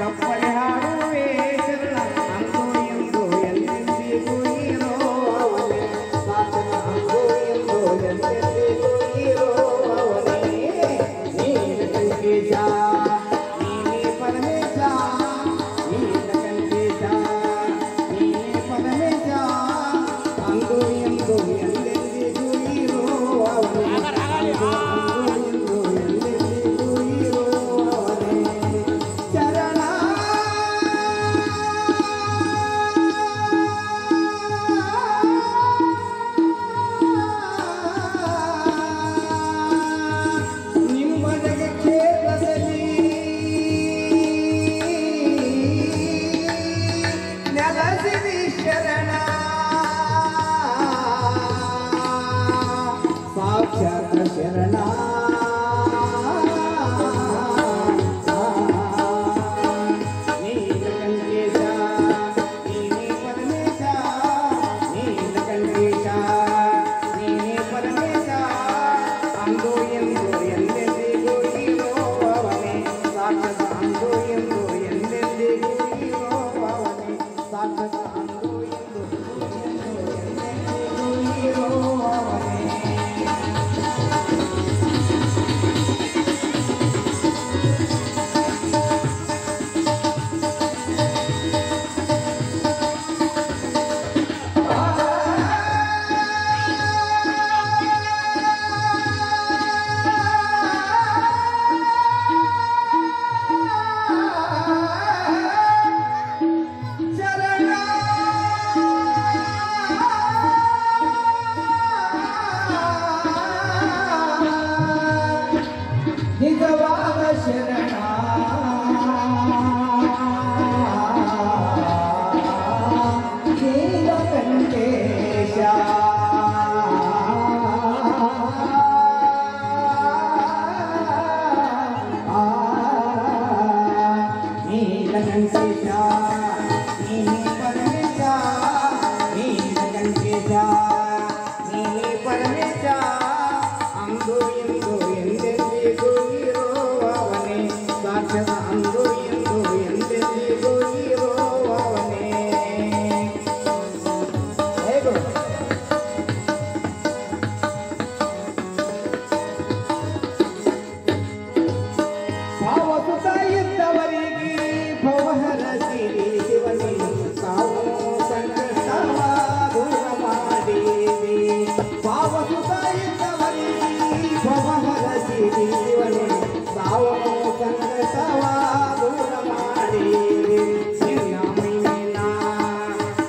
ಕಪ್ಪಲೆ ಹಾಡುವೆ ಶರಣ ಅಂದು ಎಂದು ನೆಲಸಿರಿ ಶರಣ ಸಾಕ್ಷಾತ್ ಶರಣ ನಿಜವಾದ ಶರಣ ನೀಲಕಂಠೇಶ ನೀಲಕಂಠೇಶ ನೀನೇ ಪರಮೇಶ ನೀಲಕಂಠೇಶ ನೀನೇ ಪರಮೇಶ ಅಂದು ಎಂದು ಎಂದೆಂದಿಗೂ ಇರುವವನೇ ಸಾಕ್ಷಾತ್ ಅಂದು ಎಂದು ಎಂದೆಂದಿಗೂ ಇರುವವನೇ ಹೇಗೋ ಸಾವಸುತ ಇದ್ದವರಿಗೆ ಭವಹರ ಸಿರಿ ಶಿವನೇ ಸಾವು ಸಂಕಟವ ದೂರ ಮಾಡಿದೆ ಸಾವಸುತ ಇದ್ದವರಿಗೆ ಭವಹರ ಸಿರಿ ಶಿವನೇ ಸಾವು ಸಂಕಟವ ದೂರ ಮಾಡಿದೆ ನಿನ್ನ ಮೈಮೇಲ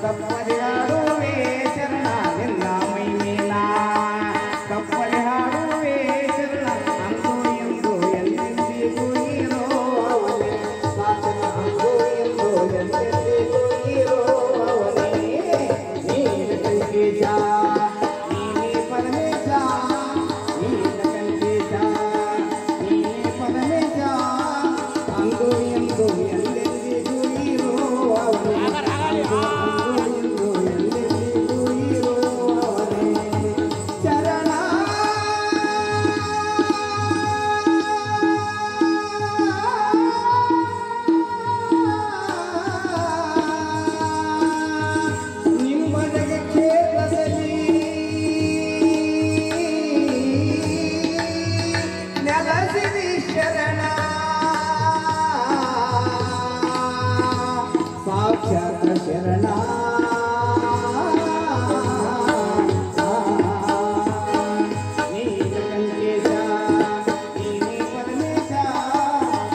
ಕಪ್ಪಲಿ ಹಾಡುವೆ ಶರಣ ನಿನ್ನ ಮೈಮೇಲ ಕಪ್ಪಲಿ ಹಾಡುವೆ ಶರಣ ಅಂದು ಎಂದು ಎಂದೆಂದಿಗೂ ಇರುವವನೇ ಸಾಕ್ಷಾತ್ ಅಂದು ಎಂದು ಎಂದೆಂದಿಗೂ ಇರುವವನೇ ನೀಲಕಂಠೇಶ ನೀನೇ ಪರಮೇಶ ನೀಲಕಂಠೇಶ ನೀನೇ ಪರಮೇಶ ಅಂದು ಎಂದು ಎಂದೆಂದಿಗೂ ಇರುವವನೇ ಅಂದು ಎಂದು ಎಂದೆಂದಿಗೂ ಇರುವವನೇ ಶರಣ ನಿಮ್ಮ ಜಗಕ್ಷೇತ್ರದಲ್ಲಿ ನೆಲಸಿರಿ ಶರಣ ಸಾಕ್ಷಾತ್ ಶರಣ ನೀಲಕಂಠೇಶ ನೀನೇ ಪರಮೇಶ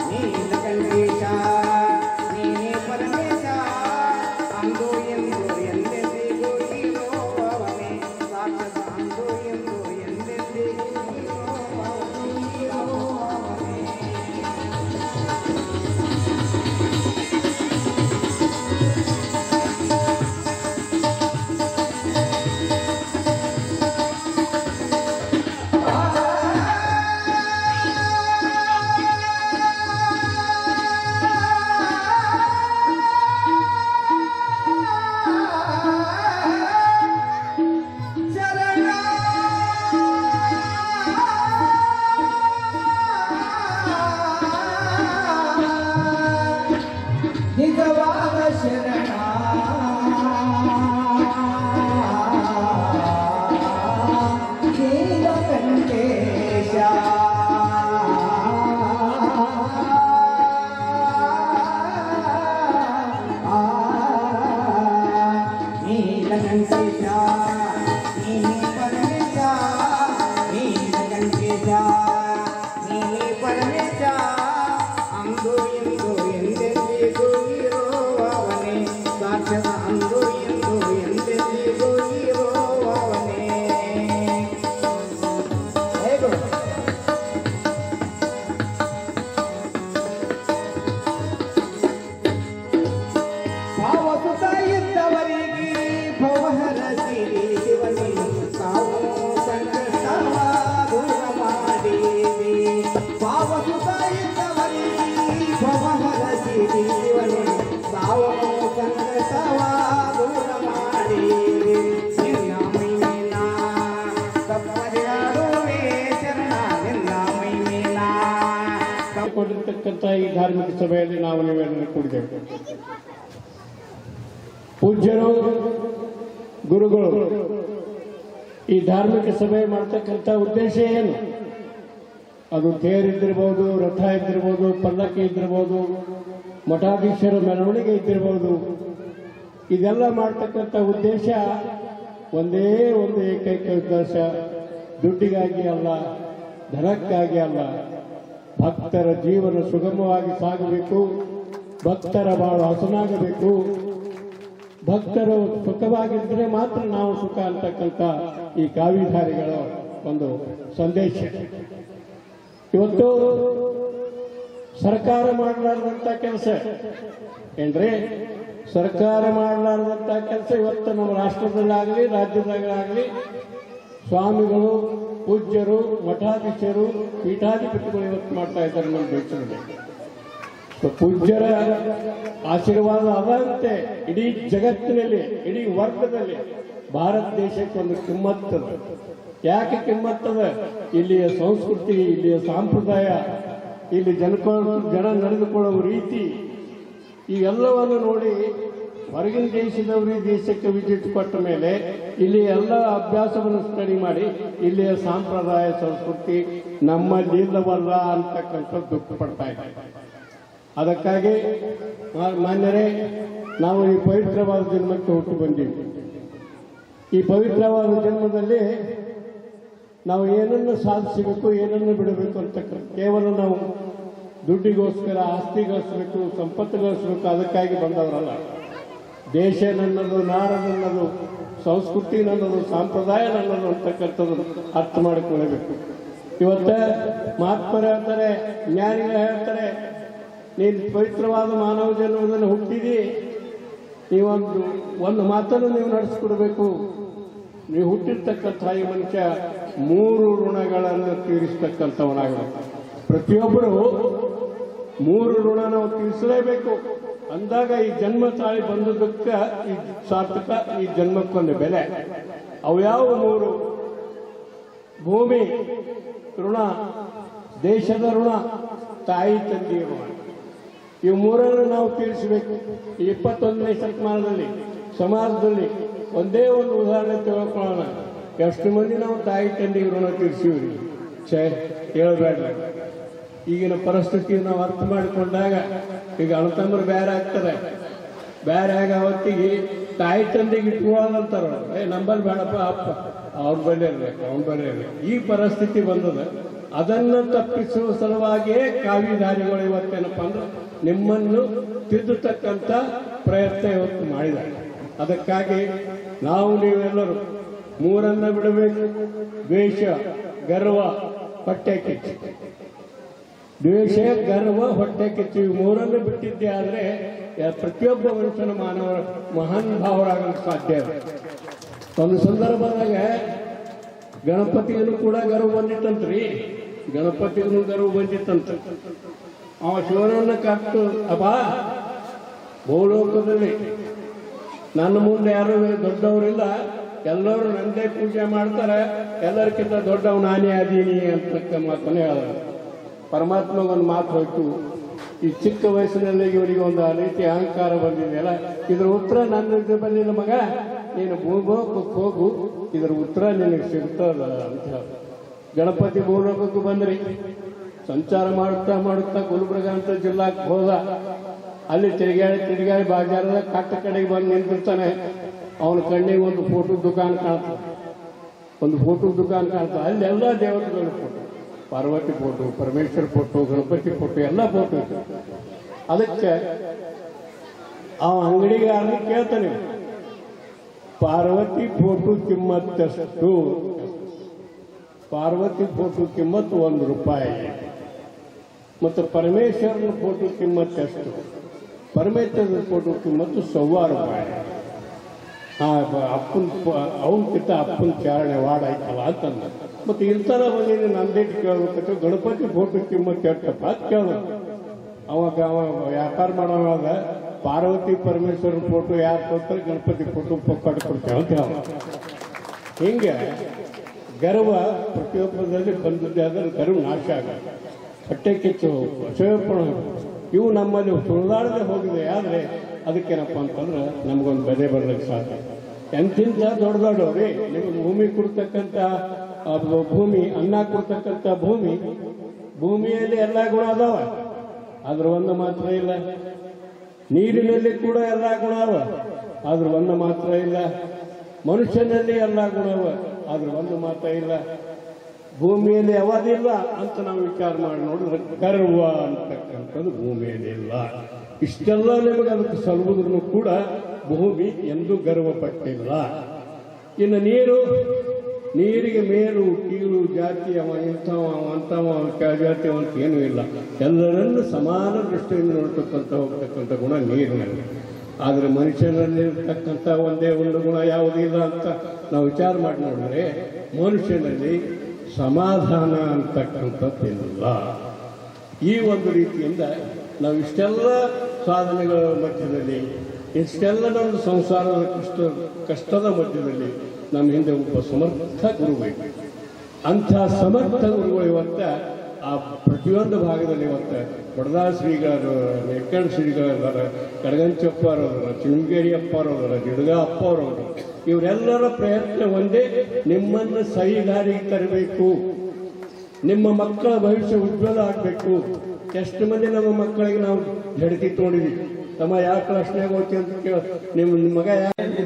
ನೀಲಕಂಠೇಶ ನೀನೇ ಪರಮೇಶ ಅಂದು ಎಂದು ಎಂದೆಂದಿಗೂ ಇರುವವನೇ ಸಾಕ್ಷಾತ್ ಅಂದು ಎಂದು ಎಂದೆಂದಿಗೂ ಇರುವವನೇ ಶರಣ ನಿಜವಾದ ಶರಣ ನೀಲಕಂಠೇಶ ನೀಲಕಂಠೇಶ ನೀನೇ ಪರಮೇಶ ನೀಲಕಂಠೇಶ ನೀನೇ ಪರಮೇಶ ಅಂದು ಎಂದು ಎಂದೆಂದಿಗೂ ಇರುವವನೇ ಸಾಕ್ಷಾತ್ ಅಂದು ಎಂದು ಎಂದೆಂದಿಗೂ ಇರುವವನೇ ಹೇಗೋ ಸಾವಸುತ ಇದ್ದವರಿಗೆ ಈ ಧಾರ್ಮಿಕ ಸಭೆಯಲ್ಲಿ ನಾವು ನೀವೆಲ್ಲರೂ ಕೂಡಿದ್ದೇವೆ. ಪೂಜ್ಯರು ಗುರುಗಳು ಈ ಧಾರ್ಮಿಕ ಸಭೆ ಮಾಡ್ತಕ್ಕಂಥ ಉದ್ದೇಶ ಏನು? ಅದು ತೇರಿದ್ದಿರ್ಬೋದು, ರಥ ಇದ್ದಿರ್ಬೋದು, ಪಲ್ಲಕ್ಕಿ ಇದ್ದಿರ್ಬೋದು, ಮಠಾಧೀಶರ ಮೆರವಣಿಗೆ ಇದ್ದಿರ್ಬೋದು. ಇದೆಲ್ಲ ಮಾಡ್ತಕ್ಕಂಥ ಉದ್ದೇಶ ಒಂದೇ ಒಂದು ಏಕೈಕ ಉದ್ದೇಶ, ದುಡ್ಡಿಗಾಗಿ ಅಲ್ಲ, ಧನಕ್ಕಾಗಿ ಅಲ್ಲ. ಭಕ್ತರ ಜೀವನ ಸುಗಮವಾಗಿ ಸಾಗಬೇಕು, ಭಕ್ತರ ಬಾಳು ಹಸನಾಗಬೇಕು, ಭಕ್ತರು ಸುಖವಾಗಿದ್ದರೆ ಮಾತ್ರ ನಾವು ಸುಖ ಅಂತಕ್ಕಂಥ ಈ ಕಾವಿಧಾರಿಗಳ ಒಂದು ಸಂದೇಶ. ಇವತ್ತು ಸರ್ಕಾರ ಮಾಡಲಾರ್ದಂಥ ಕೆಲಸ ಏನ್ರಿ? ಸರ್ಕಾರ ಮಾಡಲಾರ್ದಂಥ ಕೆಲಸ ಇವತ್ತು ನಮ್ಮ ರಾಷ್ಟ್ರದಲ್ಲಾಗಲಿ ರಾಜ್ಯದಾಗಲಿ ಸ್ವಾಮಿಗಳು, ಪೂಜ್ಯರು, ಮಠಾಧೀಶರು, ಪೀಠಾಧಿಪತಿಗಳು ಇವತ್ತು ಮಾಡ್ತಾ ಇದ್ದಾರೆ ನಮ್ಮ ದೇಶದಲ್ಲಿ. ಪೂಜ್ಯರ ಆಶೀರ್ವಾದ ಅದಂತೆ ಇಡೀ ಜಗತ್ತಿನಲ್ಲಿ, ಇಡೀ ವರ್ಗದಲ್ಲಿ ಭಾರತ ದೇಶಕ್ಕೆ ಒಂದು ಕಿಮ್ಮತ್ತದ. ಯಾಕೆ ಕಿಮ್ಮತ್ತದ? ಇಲ್ಲಿಯ ಸಂಸ್ಕೃತಿ, ಇಲ್ಲಿಯ ಸಂಪ್ರದಾಯ, ಇಲ್ಲಿ ಜನ ನಡೆದುಕೊಳ್ಳುವ ರೀತಿ, ಇವೆಲ್ಲವನ್ನು ನೋಡಿ ಹೊರಗಿನ ದೇಶದವರು ಈ ದೇಶಕ್ಕೆ ವಿಸಿಟ್ ಕೊಟ್ಟ ಮೇಲೆ ಇಲ್ಲಿ ಎಲ್ಲ ಅಭ್ಯಾಸವನ್ನು ಸ್ಟಡಿ ಮಾಡಿ ಇಲ್ಲಿಯ ಸಂಪ್ರದಾಯ ಸಂಸ್ಕೃತಿ ನಮ್ಮಲ್ಲಿಲ್ಲವಲ್ಲ ಅಂತಕ್ಕಂಥ ದುಃಖ ಪಡ್ತಾ ಇದ್ದಾರೆ. ಅದಕ್ಕಾಗಿ ಮಾನ್ಯರೇ, ನಾವು ಈ ಪವಿತ್ರವಾದ ಜನ್ಮಕ್ಕೆ ಹುಟ್ಟು ಬಂದೀವಿ. ಈ ಪವಿತ್ರವಾದ ಜನ್ಮದಲ್ಲಿ ನಾವು ಏನನ್ನು ಸಾಧಿಸಬೇಕು, ಏನನ್ನು ಬಿಡಬೇಕು ಅಂತಕ್ಕಂಥ ಕೇವಲ ನಾವು ದುಡ್ಡಿಗೋಸ್ಕರ, ಆಸ್ತಿ ಗಳಿಸಬೇಕು, ಸಂಪತ್ತು ಗಳಿಸಬೇಕು ಅದಕ್ಕಾಗಿ ಬಂದವರಲ್ಲ. ದೇಶ ನನ್ನದು, ನಾಡು ನನ್ನದು, ಸಂಸ್ಕೃತಿ ನನ್ನದು, ಸಂಪ್ರದಾಯ ನನ್ನದು ಅಂತಕ್ಕಂಥದ್ದು ಅರ್ಥ ಮಾಡಿಕೊಳ್ಳಬೇಕು. ಇವತ್ತ ಮಹಾತ್ಮರು ಹೇಳ್ತಾರೆ, ಜ್ಞಾನಿಗಳು ಹೇಳ್ತಾರೆ, ನೀನು ಪವಿತ್ರವಾದ ಮಾನವ ಜನ್ಮದಲ್ಲಿ ಹುಟ್ಟಿದಿ, ಒಂದು ಮಾತನ್ನು ನೀವು ನಡೆಸಿಕೊಡ್ಬೇಕು. ನೀವು ಹುಟ್ಟಿರ್ತಕ್ಕಂಥ ಈ ಮನುಷ್ಯ 3 ಋಣಗಳನ್ನು ತೀರಿಸ್ತಕ್ಕಂಥವನಾಗಬೇಕು. ಪ್ರತಿಯೊಬ್ಬರು 3 ಋಣ ನಾವು ತೀರಿಸಲೇಬೇಕು. ಅಂದಾಗ ಈ ಜನ್ಮ ತಾಳಿ ಬಂದದಕ್ಕೆ ಈ ಸಾರ್ಥಕ, ಈ ಜನ್ಮಕ್ಕೊಂದು ಬೆಲೆ. ಅವ್ಯಾವ 3? ಭೂಮಿ ಋಣ, ದೇಶದ ಋಣ, ತಾಯಿ ತಂದೆಯ ಋಣ. ಇವು 3 ನಾವು ತೀರಿಸಬೇಕು. ಈ 21ನೇ ಶತಮಾನದಲ್ಲಿ ಸಮಾಜದಲ್ಲಿ ಒಂದೇ ಒಂದು ಉದಾಹರಣೆ ತಿಳ್ಕೊಳ್ಳೋಣ. ಎಷ್ಟು ಮಂದಿ ನಾವು ತಾಯಿ ತಂದೆಗೆ ಋಣ ತೀರಿಸಿವ್ರಿ? ಹೇಳಬೇಡ್ರಿ. ಈಗಿನ ಪರಿಸ್ಥಿತಿ ನಾವು ಅರ್ಥ ಮಾಡಿಕೊಂಡಾಗ ಈಗ ಅಣ್ಣತಮ್ಮರು ಬೇರೆ ಆಗ್ತಾರೆ. ಬೇರೆ ಆಗ ಅವತ್ತಿಗೆ ತಾಯಿ ತಂದೆಗೆ ಇಟ್ಕೊಳ್ಳೋದಂತಾರ, ನಂಬರ್ ಬೇಡಪ್ಪ, ಅಪ್ಪ ಅವ್ರ ಬಳಿ ಇರ್ಬೇಕು, ಅವನ ಬಳಿ ಇರ್ಬೇಕು. ಈ ಪರಿಸ್ಥಿತಿ ಬಂದದ. ಅದನ್ನು ತಪ್ಪಿಸುವ ಸಲುವಾಗಿಯೇ ಕಾವಿಧಾರಿಗಳು ಇವತ್ತೇನಪ್ಪ ಅಂದ್ರೆ ನಿಮ್ಮನ್ನು ತಿದ್ದುತಕ್ಕಂಥ ಪ್ರಯತ್ನ ಇವತ್ತು ಮಾಡಿದ್ದಾರೆ. ಅದಕ್ಕಾಗಿ ನಾವು ನೀವೆಲ್ಲರೂ 3 ಬಿಡಬೇಕು. ದ್ವೇಷ, ಗರ್ವ, ಹೊಟ್ಟೆ ಕಿಚ್ಚು. ದ್ವೇಷ, ಗರ್ವ, ಹೊಟ್ಟೆ ಕಿಚ್ಚು, ಇವು 3 ಬಿಟ್ಟಿದ್ದೆ ಆದರೆ ಪ್ರತಿಯೊಬ್ಬ ಮನುಷ್ಯನ ಮಾನವರ ಮಹಾನ್ ಭಾವರಾಗಲು ಸಾಧ್ಯ. ಒಂದು ಸಂದರ್ಭದಾಗ ಗಣಪತಿಗೂ ಕೂಡ ಗರ್ವ ಬಂದಿತ್ತಂತ್ರಿ. ಗಣಪತಿಗೂ ಗರ್ವ ಬಂದಿತ್ತಂತ. ಅವ ಶಿವನನ್ನ ಕಟ್ಟು, ಅಪ್ಪ ಭೂಲೋಕದಲ್ಲಿ ನನ್ನ ಮುಂದೆ ಯಾರು ದೊಡ್ಡವರಿಲ್ಲ, ಎಲ್ಲರೂ ನಂದೇ ಪೂಜೆ ಮಾಡ್ತಾರೆ, ಎಲ್ಲರಿಗಿಂತ ದೊಡ್ಡವ್ ನಾನೇ ಅದೀನಿ ಅಂತಕ್ಕ ಮಾತನ್ನೇ ಹೇಳಿದ. ಪರಮಾತ್ಮಗೊಂದು ಮಾತು ಹೋಯ್ತು, ಈ ಚಿಕ್ಕ ವಯಸ್ಸಿನಲ್ಲಿ ಇವರಿಗೆ ಒಂದು ರೀತಿ ಅಹಂಕಾರ ಬಂದಿದೆಯಲ್ಲ, ಇದ್ರ ಉತ್ತರ ನನ್ನ ಬಂದಿಲ್ಲ ಮಗ, ನೀನು ಭೂಲೋಕಕ್ಕೆ ಹೋಗು, ಇದರ ಉತ್ತರ ನಿನಗೆ ಸಿಗ್ತದ ಅಂತ ಹೇಳ. ಗಣಪತಿ ಭೂಲೋಕಕ್ಕೆ ಬಂದ್ರಿ. ಸಂಚಾರ ಮಾಡುತ್ತಾ ಗುಲ್ಬರ್ಗ ಅಂತ ಜಿಲ್ಲಾಕ್ಕೆ ಹೋದ. ಅಲ್ಲಿ ತಿರುಗಾಡಿ ಬಾಜಾರದ ಕಟ್ಟ ಕಡೆಗೆ ಬಂದು ನಿಂತಿರ್ತಾನೆ. ಅವನ ಕಣ್ಣಿಗೆ ಒಂದು ಫೋಟೋ ದುಕಾನ್ ಕಾಣ್ತದೆ. ಅಲ್ಲೆಲ್ಲ ದೇವತೆಗಳ photo, Parvati photo, Parameshwara photo, Ganapati photo, ಎಲ್ಲ ಫೋಟೋ. ಅದಕ್ಕೆ ಅವ ಅಂಗಡಿಗಾರನ ಕೇಳ್ತಾನೆ, ಪಾರ್ವತಿ ಫೋಟೋ ಕಿಮ್ಮತ್ತಷ್ಟು? ಪಾರ್ವತಿ ಫೋಟೋ ಕಿಮ್ಮತ್ತು 1 ರೂಪಾಯಿ. ಮತ್ತು ಪರಮೇಶ್ವರನ ಫೋಟೋ ಕಿಮ್ಮತ್ತಷ್ಟು? ಪರಮೇಶ್ವರನ ಫೋಟೋ ಕಿಮ್ಮತ್ತು 1.25 ರೂಪಾಯಿ. ಅವನಕ್ಕಿಂತ ಅಪ್ಪನ ಚಾರಣೆ ವಾಡಾಯ್ತಲ್ಲ ಅಂತಂದ. ಮತ್ತು ಇಂಥರ ಬಂದಿದ್ದು ನಂದೇಟು ಕೇಳಬೇಕು, ಗಣಪತಿ ಫೋಟೋ ಕಿಮ್ಮತ್ತು ಎಷ್ಟಪ್ಪ ಅಂತ ಕೇಳೋದು. ಅವಾಗ ವ್ಯಾಪಾರ ಮಾಡೋವಾಗ ಪಾರ್ವತಿ ಪರಮೇಶ್ವರನ ಫೋಟೋ ಯಾರು ಕೊಡ್ತಾರೆ, ಗಣಪತಿ ಫೋಟೋ ಕೊಡ್ತೇವೆ ಅಂತ ಹೇಳ. ಹಿಂಗೆ ಗರ್ವ ಪ್ರತಿಯೊಬ್ಬರಲ್ಲಿ ಬಂದಿದ್ದೆ ಆದರೆ ಗರ್ವ ನಾಶ ಆಗ. ಹೊಟ್ಟೆ ಕಿಚ್ಚು ಅಸಹ್ಯಪಣ ಇವು ನಮ್ಮಲ್ಲಿ ಸುಳಿದಾಡದೆ ಹೋಗಿದೆ. ಆದರೆ ಅದಕ್ಕೇನಪ್ಪ ಅಂತಂದ್ರೆ ನಮಗೊಂದು ಬೆಲೆ ಬರಲಿಕ್ಕೆ ಸಾಧ್ಯ. ಎಂತಿಂತ ದೊಡ್ಡ ದೊಡ್ಡವ್ರಿ ನಿಮಗೆ ಭೂಮಿ ಕೊಡ್ತಕ್ಕಂಥ ಭೂಮಿ, ಅನ್ನ ಕೊಡ್ತಕ್ಕಂಥ ಭೂಮಿಯಲ್ಲಿ ಎಲ್ಲ ಗುಣ ಅದಾವ, ಆದ್ರೆ ಒಂದು ಮಾತ್ರ ಇಲ್ಲ. ನೀರಿನಲ್ಲಿ ಕೂಡ ಎಲ್ಲ ಗುಣ ಅವ, ಆದ್ರೆ ಒಂದು ಮಾತ್ರ ಇಲ್ಲ. ಮನುಷ್ಯನಲ್ಲಿ ಎಲ್ಲ ಗುಣವ, ಆದ್ರೆ ಒಂದು ಮಾತ್ರ ಇಲ್ಲ. ಭೂಮಿಯಲ್ಲಿ ಯಾವದಿಲ್ಲ ಅಂತ ನಾವು ವಿಚಾರ ಮಾಡಿ ನೋಡಿದ್ರೆ ಗರ್ವ ಅಂತಕ್ಕಂಥದ್ದು ಭೂಮಿಯಲ್ಲಿ ಇಲ್ಲ. ಇಷ್ಟೆಲ್ಲ ನಿಮಗೆ ಅದಕ್ಕೆ ಸಲ್ಲುವುದನ್ನು ಕೂಡ ಭೂಮಿ ಎಂದೂ ಗರ್ವ ಪಟ್ಟಿಲ್ಲ. ಇನ್ನು ನೀರಿಗೆ ಮೇಲು ಕೀಳು ಜಾತಿ ಅವ ಇಂಥವ ಅಂಥವ ಜಾತಿ ಅಂತ ಏನೂ ಇಲ್ಲ. ಎಲ್ಲರನ್ನು ಸಮಾನ ದೃಷ್ಟಿಯಿಂದ ನೋಡ್ತಕ್ಕಂಥ ಹೋಗ್ತಕ್ಕಂಥ ಗುಣ ನೀರಿನಲ್ಲಿ. ಆದರೆ ಮನುಷ್ಯನಲ್ಲಿರ್ತಕ್ಕಂಥ ಒಂದೇ ಒಂದು ಗುಣ ಯಾವುದಿಲ್ಲ ಅಂತ ನಾವು ವಿಚಾರ ಮಾಡಿ ನೋಡಿದ್ರೆ ಮನುಷ್ಯನಲ್ಲಿ ಸಮಾಧಾನ ಅಂತಕ್ಕಂಥದ್ದಿಲ್ಲ. ಈ ಒಂದು ರೀತಿಯಿಂದ ನಾವು ಇಷ್ಟೆಲ್ಲ ಸಾಧನೆಗಳ ಮಧ್ಯದಲ್ಲಿ, ಇಷ್ಟೆಲ್ಲ ನಮ್ಮ ಸಂಸಾರದ ಕಷ್ಟದ ಮಧ್ಯದಲ್ಲಿ ನಮ್ಮ ಹಿಂದೆ ಒಬ್ಬ ಸಮರ್ಥ ಗುರು ಬೇಕು. ಅಂಥ ಸಮರ್ಥ ಗುರುಗಳು ಇವತ್ತ ಆ ಪ್ರತಿಯೊಂದು ಭಾಗದಲ್ಲಿ ಇವತ್ತು ಬಡದಾಳ ಶ್ರೀಗಳರು, ನೆಕ್ಕಣ ಶ್ರೀಗಳದಾರ, ಕಡಗಂಚಪ್ಪರವರ, ಚಿಂಗೇರಿ ಅಪ್ಪರವರ, ಜಿಡ್ಗ ಅಪ್ಪರವರು, ಇವರೆಲ್ಲರ ಪ್ರಯತ್ನ ಒಂದೇ, ನಿಮ್ಮನ್ನು ಸರಿ ದಾರಿಗೆ ತರಬೇಕು, ನಿಮ್ಮ ಮಕ್ಕಳ ಭವಿಷ್ಯ ಉಜ್ವಲ ಆಗಬೇಕು. ಎಷ್ಟು ಮಂದಿ ನಮ್ಮ ಮಕ್ಕಳಿಗೆ ನಾವು ಜಡತಿ ತೋಡಿದ್ವಿ, ತಮ್ಮ ಯಾವ ಕ್ಲಾಸ್ನಾಗ ಹೋಗ್ತಿ ಅಂತ ಕೇಳ, ನಿಮ್ಮ ಮಗ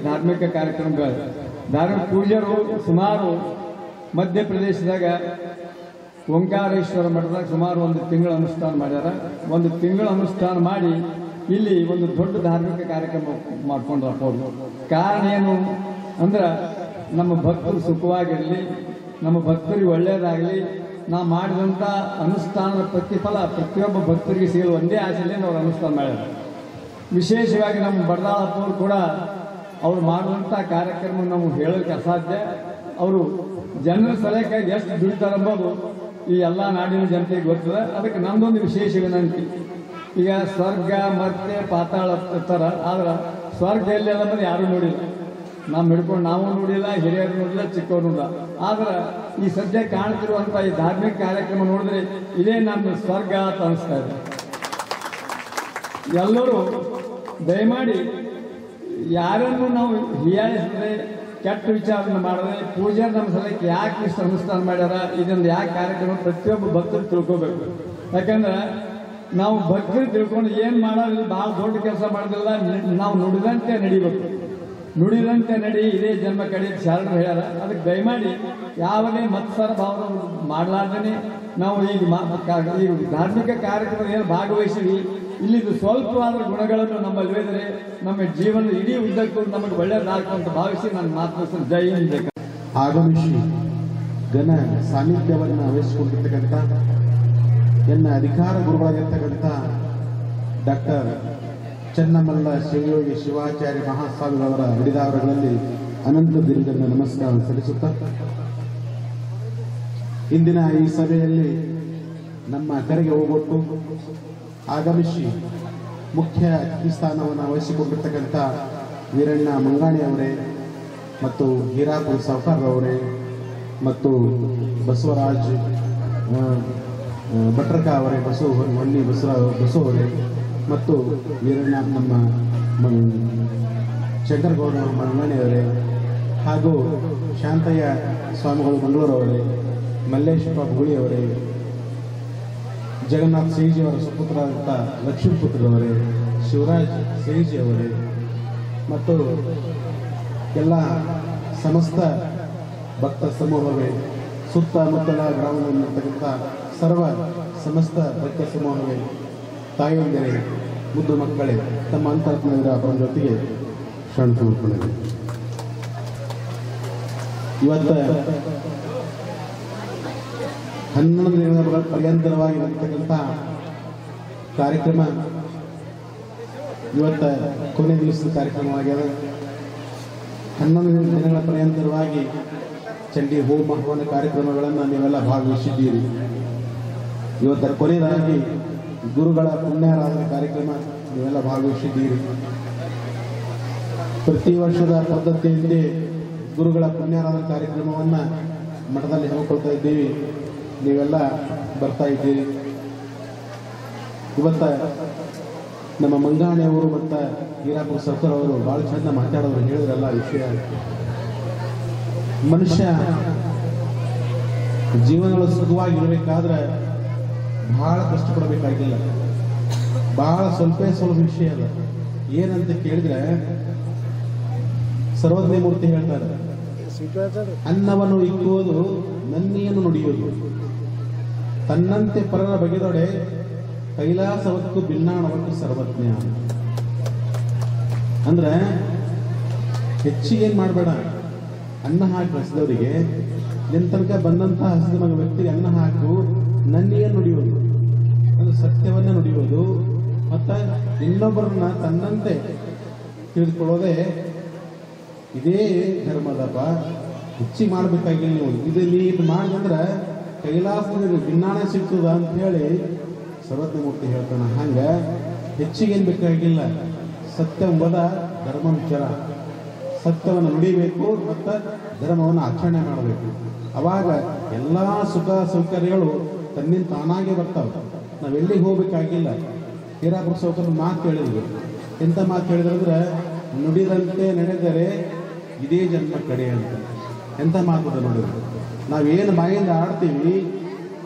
ಧಾರ್ಮಿಕ ಕಾರ್ಯಕ್ರಮಗಳು ಧಾರ್ಮಿಕ ಪೂಜ್ಯರು ಸುಮಾರು ಮಧ್ಯಪ್ರದೇಶದಾಗ ಓಂಕಾರೇಶ್ವರ ಮಠದಾಗ ಸುಮಾರು 1 ತಿಂಗಳ ಅನುಷ್ಠಾನ ಮಾಡ್ಯಾರ. 1 ತಿಂಗಳ ಅನುಷ್ಠಾನ ಮಾಡಿ ಇಲ್ಲಿ ಒಂದು ದೊಡ್ಡ ಧಾರ್ಮಿಕ ಕಾರ್ಯಕ್ರಮ ಮಾಡ್ಕೊಂಡ್ರ ಅವರು. ಕಾರಣ ಏನು ಅಂದ್ರೆ ನಮ್ಮ ಭಕ್ತರು ಸುಖವಾಗಿರಲಿ, ನಮ್ಮ ಭಕ್ತರಿಗೆ ಒಳ್ಳೆಯದಾಗಲಿ, ನಾವು ಮಾಡಿದಂಥ ಅನುಷ್ಠಾನದ ಪ್ರತಿಫಲ ಪ್ರತಿಯೊಬ್ಬ ಭಕ್ತರಿಗೆ ಸಿಗಲು ಒಂದೇ ಆಸೆಯಲ್ಲಿ ಅವ್ರು ಅನುಷ್ಠಾನ ಮಾಡ್ಯಾರ. ವಿಶೇಷವಾಗಿ ನಮ್ಮ ಬಡದಾಳಪ್ಪವರು ಕೂಡ ಅವ್ರು ಮಾಡುವಂಥ ಕಾರ್ಯಕ್ರಮ ನಾವು ಹೇಳೋಕ್ಕೆ ಅಸಾಧ್ಯ. ಅವರು ಜನರ ಸಲಹೆಗಾಗಿ ಎಷ್ಟು ದುಡಿತಾರಂಬೋದು ಈ ಎಲ್ಲ ನಾಡಿನ ಜನತೆಗೆ ಗೊತ್ತದೆ. ಅದಕ್ಕೆ ನಮ್ಮದೊಂದು ವಿಶೇಷ ವಿನಂತಿ. ಈಗ ಸ್ವರ್ಗ ಮತ್ತೆ ಪಾತಾಳ ಇರ್ತಾರ, ಆದ್ರೆ ಸ್ವರ್ಗ ಎಲ್ಲೆಲ್ಲ ಬಂದು ಯಾರೂ ನೋಡಿಲ್ಲ. ನಾವು ಹಿಡ್ಕೊಂಡು ನಾವು ನೋಡಿಲ್ಲ, ಹಿರಿಯರು ನೋಡಿಲ್ಲ, ಚಿಕ್ಕವರು ನೋಡಿಲ್ಲ. ಆದ್ರೆ ಈ ಸದ್ಯ ಕಾಣ್ತಿರುವಂಥ ಈ ಧಾರ್ಮಿಕ ಕಾರ್ಯಕ್ರಮ ನೋಡಿದ್ರೆ ಇದೇ ನಮ್ಮ ಸ್ವರ್ಗ ಅಂತ ಅನಿಸ್ತಾ ಇದೆ. ಎಲ್ಲರೂ ದಯಮಾಡಿ ಯಾರನ್ನು ನಾವು ಹೀಯಾಳಿಸಿದ್ರೆ, ಕೆಟ್ಟ ವಿಚಾರವನ್ನು ಮಾಡಿದ್ರೆ, ಪೂಜೆ ನಮ್ಮ ಸಲಕ್ಕೆ ಯಾಕೆ ಇಷ್ಟು ಅನುಷ್ಠಾನ ಮಾಡ್ಯಾರ, ಇದೊಂದು ಯಾಕೆ ಕಾರ್ಯಕ್ರಮ ಪ್ರತಿಯೊಬ್ಬ ಭಕ್ತರು ತಿಳ್ಕೋಬೇಕು. ಯಾಕಂದ್ರೆ ನಾವು ಭಕ್ತರು ತಿಳ್ಕೊಂಡು ಏನು ಮಾಡೋದಿಲ್ಲ, ಭಾಳ ದೊಡ್ಡ ಕೆಲಸ ಮಾಡೋದಿಲ್ಲ, ನಾವು ನುಡಿದಂತೆ ನಡಿಬೇಕು. ನುಡಿದಂತೆ ನಡಿ ಇದೇ ಜನ್ಮ ಕಡೆ ಶರಣರು ಹೇಳ್ಯಾರ. ಅದಕ್ಕೆ ದಯಮಾಡಿ ಯಾವುದೇ ಮತ್ಸರ ಭಾವ ಮಾಡಲಾರ್ದೇ ನಾವು ಈಗ ಧಾರ್ಮಿಕ ಕಾರ್ಯಕ್ರಮ ಏನು ಭಾಗವಹಿಸಿವಿ, ಇಲ್ಲಿದು ಸ್ವಲ್ಪವಾದ ಗುಣಗಳನ್ನು ನಮ್ಮಲ್ಲಿ ಒಯ್ದರೆ ನಮ್ಮ ಜೀವನದ ಇಡೀ ಉದ್ದಕ್ಕೂ ನಮಗೆ ಒಳ್ಳೆಯದಾಗ್ತಂತ ಭಾವಿಸಿ ನನ್ನ ಮಾತು ಜೈ ಹಿಂದ್. ಆಗಮಿಸಿ ಘನ ಸಾನ್ನಿಧ್ಯವನ್ನು ವಹಿಸಿಕೊಂಡಿರ್ತಕ್ಕಂಥ ಎನ್ನ ಅಧಿಕಾರ ಗುರುಗಳಾಗಿರ್ತಕ್ಕಂಥ ಡಾಕ್ಟರ್ ಚನ್ನಮಲ್ಲ ಶಿವಯೋಗಿ ಶಿವಾಚಾರ್ಯ ಮಹಾಸ್ವಾಮಿಗಳವರ ಹಿಡಿದಾವರಗಳಲ್ಲಿ ಅನಂತ ದಿನದಿಂದ ನಮಸ್ಕಾರ ಸಲ್ಲಿಸುತ್ತಾ, ಇಂದಿನ ಈ ಸಭೆಯಲ್ಲಿ ನಮ್ಮ ಕರೆಗೆ ಹೋಗೊಟ್ಟು ಆಗಮಿಸಿ ಮುಖ್ಯ ಅತಿಥಿ ಸ್ಥಾನವನ್ನು ವಹಿಸಿಕೊಂಡಿರ್ತಕ್ಕಂಥ ವೀರಣ್ಣ ಮಂಗಾಣಿ ಅವರೇ ಮತ್ತು ಹೀರಾಪುರ ಸಾವ್ಕಾರ್ರವರೇ ಮತ್ತು ಬಸವರಾಜ್ ಭಟ್ರಕ ಅವರೇ, ಹೊನ್ನಿ ಬಸವ ಅವರೇ ಮತ್ತು ವೀರಣ್ಣ ನಮ್ಮ ಶಂಕರಗೌಡ ಮಂಗಾಣಿ ಅವರೇ ಹಾಗೂ ಶಾಂತಯ್ಯ ಸ್ವಾಮಿಗಳು ಮಂಗಳೂರವರೇ, ಮಲ್ಲೇಶಪ್ಪ ಭೂಳಿಯವರೇ, ಜಗನ್ನಾಥ್ ಸೇಜಿ ಅವರ ಸುಪುತ್ರರಾದಂಥ ಲಕ್ಷ್ಮೀಪುತ್ರರವರೇ, ಶಿವರಾಜ್ ಸೇಜಿ ಅವರೇ ಮತ್ತು ಎಲ್ಲ ಸಮಸ್ತ ಭಕ್ತ ಸಮೂಹವೇ, ಸುತ್ತಮುತ್ತಲ ಗ್ರಾಮದಲ್ಲಿರ್ತಕ್ಕಂಥ ಸರ್ವ ಸಮಸ್ತ ಭಕ್ತ ಸಮೂಹವೇ, ತಾಯಿಯಂದಿರೇ, ಮುದ್ದು ಮಕ್ಕಳೇ, ತಮ್ಮ ಅಂತರಾತ್ಮದ ಅವರ ಜೊತೆಗೆ ಶರಣ ಸಮರ್ಪಣೆ. ಇವತ್ತು 11 ದಿನಗಳ ಪರ್ಯಂತರವಾಗಿರತಕ್ಕಂಥ ಕಾರ್ಯಕ್ರಮ ಇವತ್ತ ಕೊನೆ ದಿವಸದ ಕಾರ್ಯಕ್ರಮವಾಗ್ಯದ. 11 ದಿನಗಳ ಪರ್ಯಂತರವಾಗಿ ಚಂಡಿ ಹೋಮ ಹವನ ಕಾರ್ಯಕ್ರಮಗಳನ್ನು ನೀವೆಲ್ಲ ಭಾಗವಹಿಸಿದ್ದೀರಿ. ಇವತ್ತರ ಕೊನೆಯದಾಗಿ ಗುರುಗಳ ಪುಣ್ಯಾರಾಧನೆ ಕಾರ್ಯಕ್ರಮ ನೀವೆಲ್ಲ ಭಾಗವಹಿಸಿದ್ದೀರಿ. ಪ್ರತಿ ವರ್ಷದ ಪದ್ಧತಿಯಲ್ಲಿ ಗುರುಗಳ ಪುಣ್ಯಾರಾಧನೆ ಕಾರ್ಯಕ್ರಮವನ್ನು ಮಠದಲ್ಲಿ ಹಮ್ಮಿಕೊಳ್ತಾ ಇದ್ದೀವಿ. ನೀವೆಲ್ಲ ಬರ್ತಾ ಇದ್ದೀರಿ. ಇವತ್ತ ನಮ್ಮ ಮಂಗಾಣಿಯವರು ಮತ್ತು ಹೀರಾಪುರ ಸರ್ಕಾರ ಅವರು ಭಾಳ ಚಂದ ಮಾತಾಡೋರು ಹೇಳಿದ್ರಲ್ಲ ವಿಷಯ. ಮನುಷ್ಯ ಜೀವನದಲ್ಲಿ ಸುಖವಾಗಿರ್ಬೇಕಾದ್ರೆ ಭಾಳ ಕಷ್ಟಪಡಬೇಕಾಗಿಲ್ಲ, ಭಾಳ ಸ್ವಲ್ಪ ವಿಷಯ ಅದ. ಏನಂತ ಕೇಳಿದ್ರೆ ಸರ್ವಜ್ಞ ಮೂರ್ತಿ ಹೇಳ್ತಾರೆ, ಅನ್ನವನ್ನು ಇಕ್ಕುವುದು ನನ್ನಿಯನ್ನು ನುಡಿಯುವುದು, ತನ್ನಂತೆ ಪರರ ಬಗೆದೊಡೆ ಕೈಲಾಸವಕ್ಕೂ ಭಿನ್ನಾಣವಕ್ಕೂ ಸರ್ವಜ್ಞ. ಅಂದ್ರೆ ಹೆಚ್ಚಿಗೆ ಏನು ಮಾಡಬೇಡ, ಅನ್ನ ಹಾಕಿ ಹಸಿದವರಿಗೆ ನಿನ್ನ ತನಕ ಬಂದಂತಹ ಹಸಿದ ಮಗ ವ್ಯಕ್ತಿಗೆ ಅನ್ನ ಹಾಕು, ನನ್ನಿಯನ್ನು ನುಡಿಯೋದು ಅದು ಸತ್ಯವನ್ನ ನುಡಿಯೋದು, ಮತ್ತು ಇನ್ನೊಬ್ಬರನ್ನ ತನ್ನಂತೆ ತಿಳಿದುಕೊಳ್ಳೋದೇ ಇದೇ ಧರ್ಮದಪ್ಪ. ಹೆಚ್ಚಿಗೆ ಮಾಡಬೇಕಾಗಿಲ್ಲ ನೀವು. ಇದು ಮಾಡಿದಂದ್ರೆ ಕೈಲಾಸದಲ್ಲಿ ಭಿನ್ನಾಣ ಸಿಗ್ತದ ಅಂತ ಹೇಳಿ ಸರ್ವಜ್ಞ ಮೂರ್ತಿ ಹೇಳ್ತಾನೆ. ಹಂಗೆ ಹೆಚ್ಚಿಗೇನು ಬೇಕಾಗಿಲ್ಲ, ಸತ್ಯಂಬದ ಧರ್ಮ ವಿಚಾರ, ಸತ್ಯವನ್ನು ನುಡಿಬೇಕು ಮತ್ತು ಧರ್ಮವನ್ನು ಆಚರಣೆ ಮಾಡಬೇಕು. ಅವಾಗ ಎಲ್ಲ ಸುಖ ಸೌಕರ್ಯಗಳು ತನ್ನಿಂದ ತಾನಾಗೆ ಬರ್ತಾವೆ. ನಾವೆಲ್ಲಿಗೆ ಹೋಗ್ಬೇಕಾಗಿಲ್ಲ. ಹೀರಾಪುರ ಸೌಕರ್ಯ ಮಾತು ಹೇಳಿದ್ರು. ಎಂಥ ಮಾತು ಹೇಳಿದ್ರಂದ್ರೆ, ನುಡಿದಂತೆ ನಡೆದರೆ ಇದೇ ಜನ್ಮ ಕಡೆ ಅಂತ. ಎಂಥ ಮಾತದ ನೋಡಿದ್ರು. ನಾವೇನು ಬಾಯಿಂದ ಆಡ್ತೀವಿ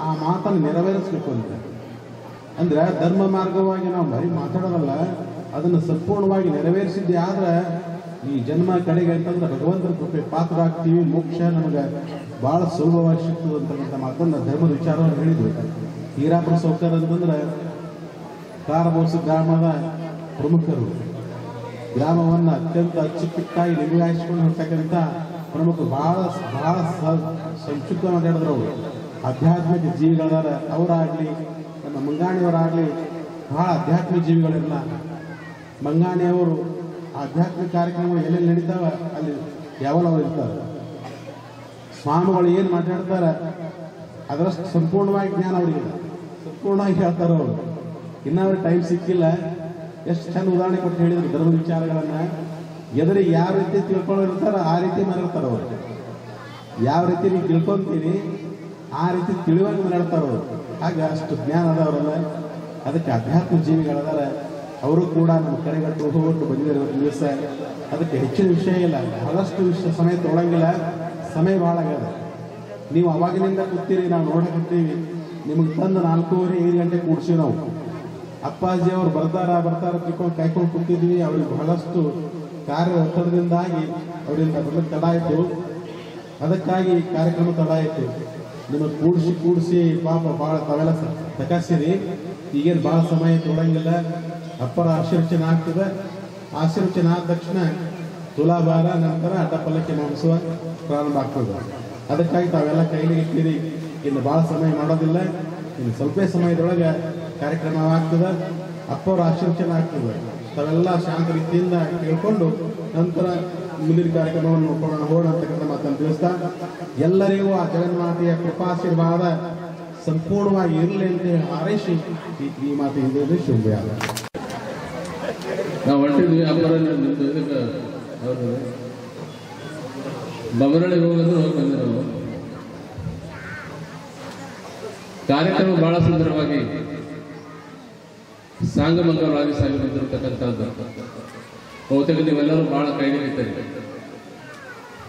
ಆ ಮಾತನ್ನು ನೆರವೇರಿಸ್ಬೇಕು ಅಂತ. ಅಂದ್ರೆ ಧರ್ಮ ಮಾರ್ಗವಾಗಿ ನಾವು ಬರೀ ಮಾತಾಡೋದಲ್ಲ, ಅದನ್ನು ಸಂಪೂರ್ಣವಾಗಿ ನೆರವೇರಿಸಿದ್ದೆ ಆದ್ರೆ ಈ ಜನ್ಮ ಕಡೆಗೆ ಅಂತಂದ್ರೆ ಭಗವಂತನ ಕೃಪೆ ಪಾತ್ರ ಆಗ್ತೀವಿ, ಮೋಕ್ಷ ನಮಗೆ ಭಾಳ ಸುಲಭವಾಗಿ ಸಿಗ್ತದೆ ಅಂತಕ್ಕಂಥ ಮಾತನ್ನು ಧರ್ಮದ ವಿಚಾರವನ್ನು ಹೇಳಿದ್ರು. ಹೀರಾಪುರ ಸೌಕರ್ಯ ಅಂತಂದ್ರೆ ಕಾರಬೋಸ ಗ್ರಾಮದ ಪ್ರಮುಖರು. ಗ್ರಾಮವನ್ನು ಅತ್ಯಂತ ಅಚ್ಚುಕಟ್ಟಾಗಿ ನಿಭಾಯಿಸಿಕೊಂಡು ಹೊರತಕ್ಕಂಥ ಪ್ರಮುಖರು. ಭಾಳ ಸಂಕ್ಷಿಪ್ತ ಮಾತಾಡಿದ್ರು ಅವರು. ಆಧ್ಯಾತ್ಮಿಕ ಜೀವಿಗಳಾರ ಅವರಾಗಲಿ, ನಮ್ಮ ಮಂಗಾಣಿಯವರಾಗಲಿ ಭಾಳ ಆಧ್ಯಾತ್ಮಿಕ ಜೀವಿಗಳಿರಲ್ಲ. ಮಂಗಾಣಿಯವರು ಆಧ್ಯಾತ್ಮಿಕ ಕಾರ್ಯಕ್ರಮಗಳು ಎಲ್ಲೆಲ್ಲಿ ನಡೀತಾವೆ ಅಲ್ಲಿ ಯಾವಲ್ಲ ಇರ್ತಾರೆ. ಸ್ವಾಮಿಗಳು ಏನು ಮಾತಾಡ್ತಾರೆ ಅದರಷ್ಟು ಸಂಪೂರ್ಣವಾಗಿ ಜ್ಞಾನ ಅವರಿಗೆ ಸಂಪೂರ್ಣವಾಗಿ ಹೇಳ್ತಾರೆ ಅವರು. ಇನ್ನೂ ಅವ್ರಿಗೆ ಟೈಮ್ ಸಿಕ್ಕಿಲ್ಲ. ಎಷ್ಟು ಚಂದ ಉದಾಹರಣೆ ಕೊಟ್ಟು ಹೇಳಿದ್ರು ಧರ್ಮದ ವಿಚಾರಗಳನ್ನು. ಎದುರಿಗೆ ಯಾವ ರೀತಿ ತಿಳ್ಕೊಂಡಿರ್ತಾರೋ ಆ ರೀತಿ ಮಾತಾಡ್ತಾರೆ ಅವರು. ಯಾವ ರೀತಿ ನೀವು ತಿಳ್ಕೊಂತೀರಿ ಆ ರೀತಿ ತಿಳಿಯುವಾಗ ಮಾತಾಡ್ತಾರೆ ಅವರು. ಹಾಗೆ ಅಷ್ಟು ಜ್ಞಾನ ಅದಾವರಲ್ಲ. ಅದಕ್ಕೆ ಅಧ್ಯಾತ್ಮ ಜೀವಿಗಳದಾರ. ಅವರು ಕೂಡ ನಮ್ಮ ಕರೆಗಟ್ಟು ಹೋಗೊಟ್ಟು ಬಂದಿದ್ದಾರೆ ದಿವಸ. ಅದಕ್ಕೆ ಹೆಚ್ಚಿನ ವಿಷಯ ಇಲ್ಲ, ಬಹಳಷ್ಟು ಸಮಯ ತೊಗೊಳಂಗಿಲ್ಲ. ಸಮಯ ಭಾಳ ಆಗ್ಯದ. ನೀವು ಅವಾಗಿನಿಂದ ಕೂತೀರಿ, ನಾವು ನೋಡಕತ್ತೀವಿ. ನಿಮಗೆ ತಂದು 4:30-5 ಗಂಟೆ ಕೂಡ್ಸಿವಿ ನಾವು. ಅಪ್ಪಾಜಿ ಅವ್ರು ಬರ್ತಾರ ತಿಳ್ಕೊಂಡು ಕಾಯ್ಕೊಂಡು ಕೂತಿದ್ವಿ. ಅವ್ರಿಗೆ ಬಹಳಷ್ಟು ಕಾರ್ಯ ಒತ್ತಡದಿಂದಾಗಿ ಅವರಿಂದ ಬರ್ಲಿಕ್ಕೆ ತಡ ಆಯಿತು. ಅದಕ್ಕಾಗಿ ಕಾರ್ಯಕ್ರಮ ತಡ ಆಯಿತು. ನಿಮಗೆ ಕೂಡಿಸಿ ಪಾಪ ಭಾಳ ತಾವೆಲ್ಲ ತಕಾಸಿರಿ. ಈಗೇನು ಭಾಳ ಸಮಯ ತೊಗೊಳಂಗಿಲ್ಲ. ಅಪ್ಪರ ಆಶೀರ್ವಚನ ಆಗ್ತದೆ. ಆಶೀರ್ವಚನ ಆದ ತಕ್ಷಣ ತುಲಾಭಾರ, ನಂತರ ಅಡ್ಡಪಲ್ಲಕ್ಕೆ ಮಾಡಿಸುವ ಪ್ರಾರಂಭ ಆಗ್ತದೆ. ಅದಕ್ಕಾಗಿ ತಾವೆಲ್ಲ ಕೈಲಿ ಇಟ್ಟಿರಿ. ಇನ್ನು ಭಾಳ ಸಮಯ ಮಾಡೋದಿಲ್ಲ. ಇನ್ನು ಸ್ವಲ್ಪ ಸಮಯದೊಳಗೆ ಕಾರ್ಯಕ್ರಮ ಆಗ್ತದೆ. ಅಪ್ಪವ್ರ ಆಶೀರ್ವಚನ ಆಗ್ತದೆ. ತಾವೆಲ್ಲ ಶಾಂತ ರೀತಿಯಿಂದ ಕೇಳ್ಕೊಂಡು ನಂತರ ಮುಂದಿನ ಕಾರ್ಯಕ್ರಮವನ್ನು ನೋಡ್ಕೊಂಡು ಹೋಗೋಣ ಅಂತಕ್ಕಂಥ ಮಾತನ್ನು ತಿಳಿಸ್ತಾ, ಎಲ್ಲರಿಗೂ ಆ ಜಗನ್ಮಾತೆಯ ಕೃಪಾಶೀರ್ವಾದ ಸಂಪೂರ್ಣವಾಗಿ ಇರಲಿ ಅಂತ ಹಾರೈಸಿ ಈ ಮಾತು ಹಿಂದೆ ಶುಭ. ನಾವು ಹೊಂಟಿದ್ವಿ ಅಪ್ಪರ ನಿಮ್ಮದು ಇದಕ್ಕೆ ಹೌದು ಬಮರಳಿಗೆ ಹೋಗೋದು ಹೋಗಿ ಬಂದಿರೋ ಕಾರ್ಯಕ್ರಮ ಬಹಳ ಸುಂದರವಾಗಿ ಸಾಂಗಮಂಗಲವಾಗಿ ಸಾಗಿ ಬಂದಿರತಕ್ಕಂಥದ್ದು. ಬಹುತೇಕ ನೀವೆಲ್ಲರೂ ಭಾಳ ಕೈಗಿಟ್ಟಿದ್ದೀರಿ.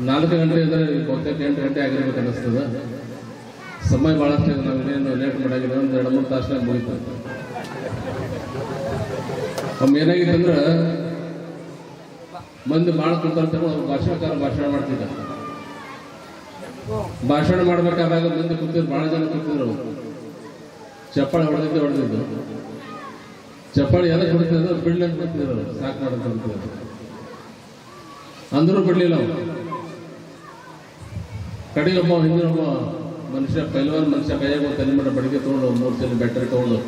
4 ಗಂಟೆ ಅಂದರೆ ಬಹುತೇಕ 8 ಗಂಟೆ ಆಗಿರ್ಬೇಕು ಅನ್ನಿಸ್ತದೆ. ಸಮಯ ಭಾಳಷ್ಟು ನಾವು ಇನ್ನೇನು ಲೇಟ್ ಮಾಡಾಗಿದೆ. ಒಂದು 2-3 ತಾಸು ಮುಗಿತು. ಒಮ್ಮೆ ಏನಾಗಿತ್ತು ಅಂದ್ರೆ ಮಂದಿ ಭಾಳ ಕುಂತ ಭಾಷಣಕಾರ ಭಾಷಣ ಮಾಡ್ತಿದ್ದ. ಭಾಷಣ ಮಾಡ್ಬೇಕಾದಾಗ ಮಂದಿ ಕೂತಿದ್ರು, ಭಾಳ ಜನ ಕೂತಿದ್ರು. ಚಪ್ಪಾಳೆ ಹೊಡೆದಿದ್ದು ಚಪ್ಪಾಳೆ ಎಲ್ಲ ಕೊಡ್ತಿದ್ರು, ಬಿಡ್ಲಂತ ಕೂತಿದ್ರು. ಸಾಕು ಮಾಡೋದು ಕೂತಿದ್ರು. ಅಂದರೂ ಬಿಡ್ಲಿಲ್ಲ ಅವ್ರು. ಕಡೆಗೆ ಒಬ್ಬ ಹಿಂದಿನೊಬ್ಬ ಮನುಷ್ಯ, ಪೈಲ್ವಾನ್ ಮನುಷ್ಯ ಕೈಯಾಗ ತಲೆಮಟ್ಟ ಬಡಿಗೆ ತೊಗೊಂಡು 3 ಸಲ ಬ್ಯಾಟ್ರಿ ತೊಗೊಂಡು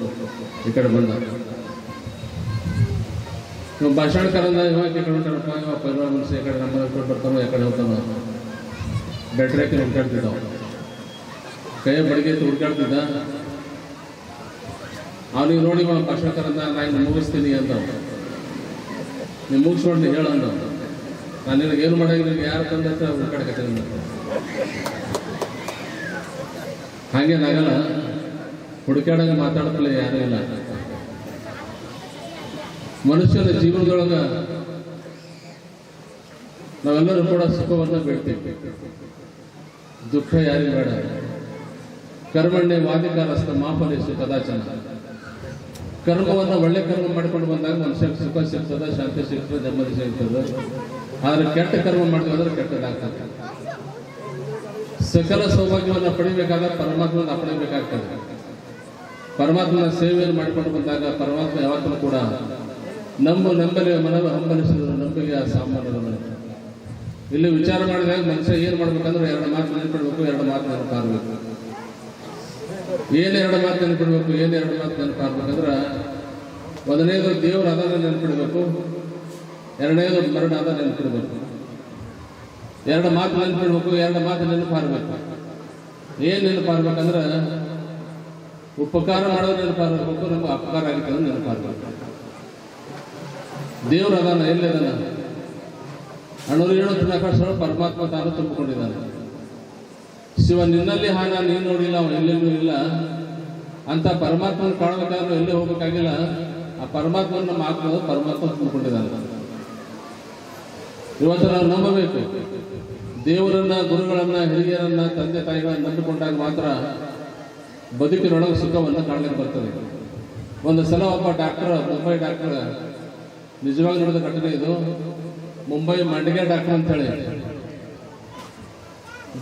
ಈ ಕಡೆ ಬಂದ. ನೀವು ಭಾಷಣಕಾರಂದ ಇವಾಗ ಈ ಕಡೆ ಹೊಂಟಾರಪ್ಪ, ಇವಾಗ ಪೈಲ್ವಾನ್ ಮನುಷ್ಯ ಈ ಕಡೆ ನಮ್ಮ ಕಡೆ ಬರ್ತಾನೋ ಈ ಕಡೆ ಹೋಗ್ತಾನೋ. ಬ್ಯಾಟ್ರಿ ಹಾಕಿ ಹುಡ್ಕಾಡ್ತಿದ್ದ. ಕೈಯ ಬಡಿಗೆ ಹುಡ್ಕಾಡ್ತಿದ್ದ. ಅವನಿಗೆ ನೋಡಿ ಭಾಷಣಕಾರಂದ ನಾನು ಮುಗಿಸ್ತೀನಿ ಅಂತ. ನೀವು ಮುಗಿಸ್ಕೊಂಡು ಹೇಳಂದ. ನಾನು ನಿನಗೆ ಏನು ಮಾಡಾಗಿಲ್ಲ, ಯಾರು ತಂದ ಹುಡ್ಕಾಡ್ಕತ್ತೀನಿ. ಹಾಗೇನಾಗಲ್ಲ, ಹುಡುಕಾಡಂಗೆ ಮಾತಾಡ್ತಲ್ಲ ಯಾರೂ ಇಲ್ಲ. ಮನುಷ್ಯನ ಜೀವನದೊಳಗೆ ನಾವೆಲ್ಲರೂ ಕೂಡ ಸುಖವನ್ನು ಬೇಡ್ತೀವಿ. ದುಃಖ ಯಾರಿಗೂ ಬೇಡ. ಕರ್ಮಣ್ಯ ವಾದಿಕಾರಸ್ಥ ಮಾಫಲೇಶು ಕದಾಚನ. ಕರ್ಮವನ್ನು ಒಳ್ಳೆ ಕರ್ಮ ಮಾಡಿಕೊಂಡು ಬಂದಾಗ ಮನುಷ್ಯಕ್ಕೆ ಸುಖ ಸಿಗ್ತದೆ, ಶಾಂತಿ ಸಿಗ್ತದೆ, ನೆಮ್ಮದಿ ಸಿಗ್ತದೆ. ಆದರೆ ಕೆಟ್ಟ ಕರ್ಮ ಮಾಡಿದ್ವಿ ಅಂದ್ರೆ ಕೆಟ್ಟದಾಗ್ತದೆ. ಸಕಲ ಸೌಭಾಗ್ಯವನ್ನು ಪಡಿಬೇಕಾದಾಗ ಪರಮಾತ್ಮನ ಪಡಿಬೇಕಾಗ್ತದೆ. ಪರಮಾತ್ಮನ ಸೇವೆಯನ್ನು ಮಾಡಿಕೊಂಡು ಬಂದಾಗ ಪರಮಾತ್ಮ ಯಾವತ್ತೂ ಕೂಡ ನಂಬಲಿ ಮನವ ಹಂಬಲಿಸಿದ್ರು ನಂಬಿಕೆಯ ಸಾಮಾನ್ಯ. ಇಲ್ಲಿ ವಿಚಾರ ಮಾಡಿದಾಗ ಮನುಷ್ಯ ಏನು ಮಾಡ್ಬೇಕಂದ್ರೆ ಎರಡು ಮಾತು ನೆನಪಿಡ್ಬೇಕು, ಎರಡು ಮಾತು ನೆನಪಾಗಬೇಕು. ಎರಡು ಮಾತು ನೆನಪಿಡ್ಬೇಕು, ಎರಡು ಮಾತು ನೆನಪಾಗಬೇಕಂದ್ರೆ ಮೊದಲನೇದು ದೇವರು ಅದನ್ನು ನೆನಪಿಡ್ಬೇಕು, ಎರಡನೇದು ಮರಣ ಅದ ನೆನಪಿಡ್ಬೇಕು. ಎರಡು ಮಾತು ನೆನಪಿಡ್ಬೇಕು, ಎರಡು ಮಾತು ನೆನಪಾಗಬೇಕು. ನೆನಪಾಗಬೇಕಂದ್ರೆ ಉಪಕಾರ ಮಾಡೋದು ನೆನಪಾಗಬೇಕು, ನಮ್ಗೆ ಅಪಕಾರ ಆಗಿತ್ತು ನೆನಪಾಗಬೇಕು. ದೇವರು ಅದಾನ, ಎಲ್ಲಿ ಅದಾನ? ಅಣ್ಣೂರು ಹೇಳುತ್ತಿನ ಆಕಾಶ ಪರಮಾತ್ಮ ತಾನು ತುಂಬಿಕೊಂಡಿದ್ದಾನೆ. ಶಿವ ನಿನ್ನಲ್ಲಿ ಹಾನ ನೀನು ನೋಡಿಲ್ಲ, ಅವನು ಎಲ್ಲೆಲ್ಲೂ ಇಲ್ಲ ಅಂತ ಪರಮಾತ್ಮನ ಕಾಣಬೇಕಾದ್ರೂ ಎಲ್ಲೇ ಹೋಗ್ಬೇಕಾಗಿಲ್ಲ. ಆ ಪರಮಾತ್ಮನ ನಮ್ಮ ಆತ್ಮದ ಪರಮಾತ್ಮ ತುಂಬಿಕೊಂಡಿದ್ದಾನೆ. ಇವತ್ತು ನಾವು ನಂಬಬೇಕು. ದೇವರನ್ನ, ಗುರುಗಳನ್ನ, ಹಿರಿಯರನ್ನ, ತಂದೆ ತಾಯಿಗಳನ್ನ ನಂಬಿಕೊಂಡಾಗ ಮಾತ್ರ ಬದುಕಿನೊಳಗೆ ಸುಖವನ್ನು ಕಾಣಲಿಕ್ಕೆ ಬರ್ತದೆ. ಒಂದು ಸಲ ಒಬ್ಬ ಡಾಕ್ಟರ್, ಮುಂಬೈ ಡಾಕ್ಟರ್, ನಿಜವಾಗಿ ನಡೆದ ಘಟನೆ ಇದು. ಮುಂಬೈ ಮಂಡಿಗೆ ಡಾಕ್ಟರ್ ಅಂತ ಹೇಳಿ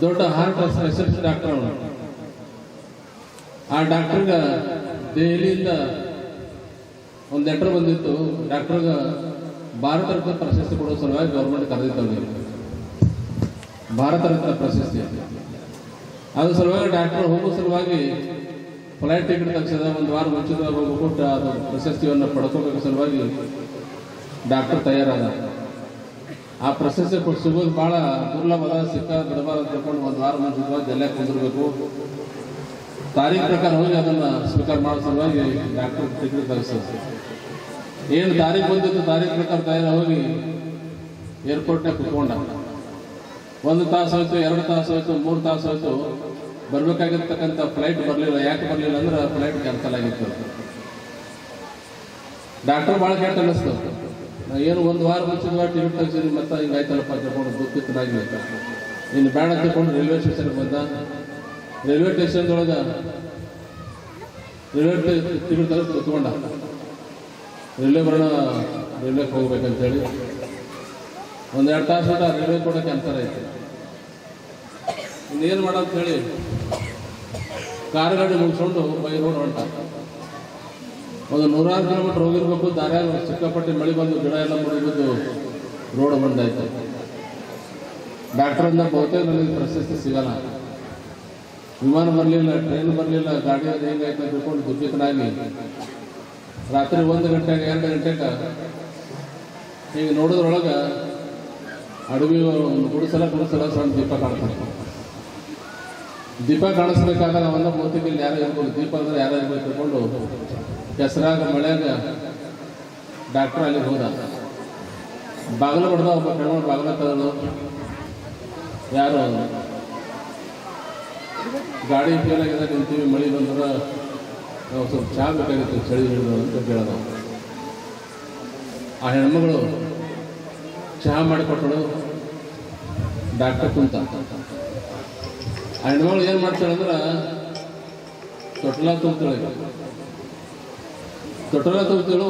ದೊಡ್ಡ ಹಾರ್ಟ್ ಸ್ಪೆಷಲಿಸ್ಟ್ ಡಾಕ್ಟರ್ ಅವನು. ಆ ಡಾಕ್ಟರ್ಗೆ ದೆಹಲಿಯಿಂದ ಒಂದು ಲೆಟರ್ ಬಂದಿತ್ತು. ಡಾಕ್ಟರ್ಗೆ ಭಾರತ ರತ್ನ ಪ್ರಶಸ್ತಿ ಕೊಡೋ ಸಲುವಾಗಿ ಗೌರ್ಮೆಂಟ್ ಕರೆದಿತ್ತು. ಭಾರತ ರತ್ನ ಪ್ರಶಸ್ತಿ ಅದ್ರ ಸಲುವಾಗಿ ಡಾಕ್ಟರ್ ಹೋಗೋ ಸಲುವಾಗಿ ಫ್ಲೈಟ್ ಟಿಕೆಟ್ ತೆಗೆಸಿದ. ಒಂದು ವಾರ ಮುಂಚಿತವಾಗಿ ಹೋಗ್ಬಿಟ್ಟು ಅದು ಪ್ರಶಸ್ತಿಯನ್ನು ಪಡ್ಕೋಬೇಕು ಸಲುವಾಗಿ ಡಾಕ್ಟರ್ ತಯಾರಾದ. ಆ ಪ್ರಶಸ್ತಿ ಸಿಗೋದು ಭಾಳ ದುರ್ಲಭದ, ಸಿಕ್ಕ ಬಿಡಬಾರ ಅಂತ ತಿಳ್ಕೊಂಡು ಒಂದು ವಾರ ಮುಂಚಿತವಾಗಿ ಎಲ್ಲ ಕುಂದಿರ್ಬೇಕು. ತಾರೀಖು ಪ್ರಕಾರ ಹೋಗಿ ಅದನ್ನು ಸ್ವೀಕಾರ ಮಾಡೋ ಸಲುವಾಗಿ ಡಾಕ್ಟರ್ ಟಿಕೆಟ್ ತೆಗೆಸೋದು. ಏನು ತಾರೀಖು ಬಂದಿತ್ತು ತಾರೀಖು ಪ್ರಕಾರ ತಯಾರ ಹೋಗಿ ಏರ್ಪೋರ್ಟ್ನಾಗ ಕುತ್ಕೊಂಡ. 1 ತಾಸು ಹೋಯ್ತು, 2 ತಾಸು ಹೋಯ್ತು, 3 ತಾಸು ಹೋಯ್ತು. ಬರಬೇಕಾಗಿರ್ತಕ್ಕಂಥ ಫ್ಲೈಟ್ ಬರಲಿಲ್ಲ. ಯಾಕೆ ಬರಲಿಲ್ಲ ಅಂದ್ರೆ ಫ್ಲೈಟ್ ಕ್ಯಾನ್ಸಲ್ ಆಗಿತ್ತು. ಡಾಕ್ಟರ್ ಭಾಳ ಕೆಟ್ಟ ಅನ್ನಿಸ್ತು. ಏನು ಒಂದು ವಾರ ಮುಂಚಿತವಾಗಿ ಟಿಕೆಟ್ ತೆಗೆಸಿದ್ರಿ, ಮತ್ತೆ ಹಿಂಗಾಯ್ತಲ್ಲಪ್ಪ ತಿಳ್ಕೊಂಡು ದುಃಖಿತನಾಗಿ ಇನ್ನು ಬೇಡ ತಿಳ್ಕೊಂಡು ರೈಲ್ವೆ ಸ್ಟೇಷನ್ಗೆ ಬಂದ. ರೈಲ್ವೆ ಸ್ಟೇಷನ್ದೊಳಗೆ ರೈಲ್ವೆ ಟಿಕೆಟ್ ತೆಗೆದು ಕುತ್ಕೊಂಡ. ರೈಲ್ವೆಗೆ ಹೋಗ್ಬೇಕಂತೇಳಿ 1-2 ತಾಸು ಬಿಟ್ಟು ರೈಲ್ವೆ ಕೂಡ ಕ್ಯಾನ್ಸಲ್ ಆಯ್ತು. ಇನ್ನೇನು ಮಾಡೋಂತ ಹೇಳಿ ಕಾರ್ ಗಾಡಿ ಮುಗಿಸ್ಕೊಂಡು ಬೈ ರೋಡ್ ಹೊಂಟ. ಒಂದು 100 ಕಿಲೋಮೀಟರ್ ಹೋಗಿರ್ಬೇಕು. ದಾರ್ಯಾಗ ಸಿಕ್ಕಾಪಟ್ಟೆ ಮಳೆ ಬಂದು ಗಿಡ ಎಲ್ಲ ಮುಡಿಬಿದ್ದು ರೋಡ್ ಬಂದಾಯ್ತು. ಡಾಕ್ಟ್ರಿಂದ ಬಹುತೇಕ ನನಗೆ ಪ್ರಶಸ್ತಿ ಸಿಗಲ್ಲ. ವಿಮಾನ ಬರಲಿಲ್ಲ, ಟ್ರೈನ್ ಬರಲಿಲ್ಲ, ಗಾಡಿ ಅದು ಹೆಂಗಾಯ್ತು ಅಂತ ತಿಳ್ಕೊಂಡು ದುಃಖಿತನಾಗಿ ರಾತ್ರಿ 1 ಗಂಟೆಗೆ 2 ಗಂಟೆಗೆ ಈಗ ನೋಡೋದ್ರೊಳಗೆ ಅಡವಿ ಒಂದು ಗುಡಿಸಲ ಸಣ್ಣ ದೀಪ ಕಾಣ್ತಾರೆ. ದೀಪ ಕಾಣಿಸ್ಬೇಕಾದಾಗ ಅವೆಲ್ಲ ಮೂರ್ತಿಗೆ ಯಾರು ಇರ್ಬೋದು, ದೀಪ ಅಂದ್ರೆ ಯಾರು ಇರ್ಬೇಕು ತಿಳ್ಕೊಂಡು ಕೆಸರಾಗ ಮಳೆಯಾಗ ಡಾಕ್ಟರ್ ಅಲ್ಲಿ ಹೋದ. ಬಾಗಿಲು ಹೊಡೆದ. ಒಬ್ಬ ಕಣ್ಣ ಬಾಗಿಲ ತಗೊಂಡು ಯಾರು ಗಾಡಿ ಫೇಲ್ ಆಗಿದೆ, ನಿಂತೀವಿ, ಮಳೆ ಬಂದ್ರೆ ನಾವು ಸ್ವಲ್ಪ ಚಹಾ ಬೇಕಾಗಿತ್ತು, ಚಳಿ ಹಿಡಿದು ಅಂತ ಕೇಳೋದು. ಆ ಹೆಣ್ಮಗಳು ಚಹಾ ಮಾಡಿಕೊಟ್ಟಳು. ಡಾಕ್ಟರ್ ಕುಂತ. ಆ ಹೆಣ್ಮಗಳು ಏನು ಮಾಡ್ತಾಳೆ ಅಂದ್ರೆ ತೊಟ್ಲ ತುಂಬ್ತಾಳೆ.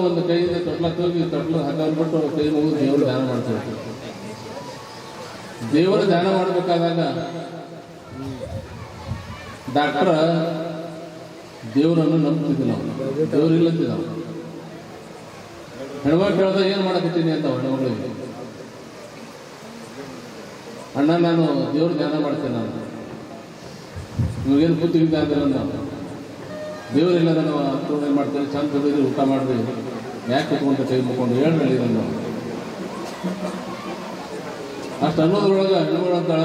ಒಂದು ಕೈಯಿಂದ ತೊಟ್ಲ ತೂಗಿ ತೊಟ್ಲ ಹಾಕೊಂಡ್ಬಿಟ್ಟು ಕೈ ಮುಗಿದು ದೇವರು ಧ್ಯಾನ ಮಾಡ್ತಾಳೆ. ದೇವರ ಧ್ಯಾನ ಮಾಡಬೇಕಾದಾಗ ಡಾಕ್ಟರ್ ದೇವರನ್ನು ನಂಬ್ತಿದ್ದಿಲ್ಲ, ದೇವರಿಲ್ಲಂತಿದ್ದ. ಹೆಣ್ಮಗಳು ಕೇಳ್ದ ಏನು ಮಾಡಕತ್ತೀನಿ ಅಂತ ಹೆಣ್ಮಗಳಿಗೆ. ಅಣ್ಣ ನಾನು ದೇವ್ರ ಧ್ಯಾನ ಮಾಡ್ತೇನೆ, ನಾನು ಇವಾಗೇನು ಕೂತಿದ್ದೆ ಅಂದ್ರೆ ನಾನು ದೇವರಿಲ್ಲ, ನಾನು ಅರ್ಥೋಣೆ ಮಾಡ್ತೇನೆ, ಚಂದ ದುಡಿದ್ರೆ ಊಟ ಮಾಡಿದ್ರಿ, ಯಾಕೆ ಕುತ್ಕೊಂಡು ಕೈ ಮುಕ್ಕೊಂಡು ಹೇಳಿ ನಾನು ಅಷ್ಟು ಅನ್ನೋದ್ರೊಳಗೆ ಹೆಣ್ಮಗಳು ಅಂತಾಳ,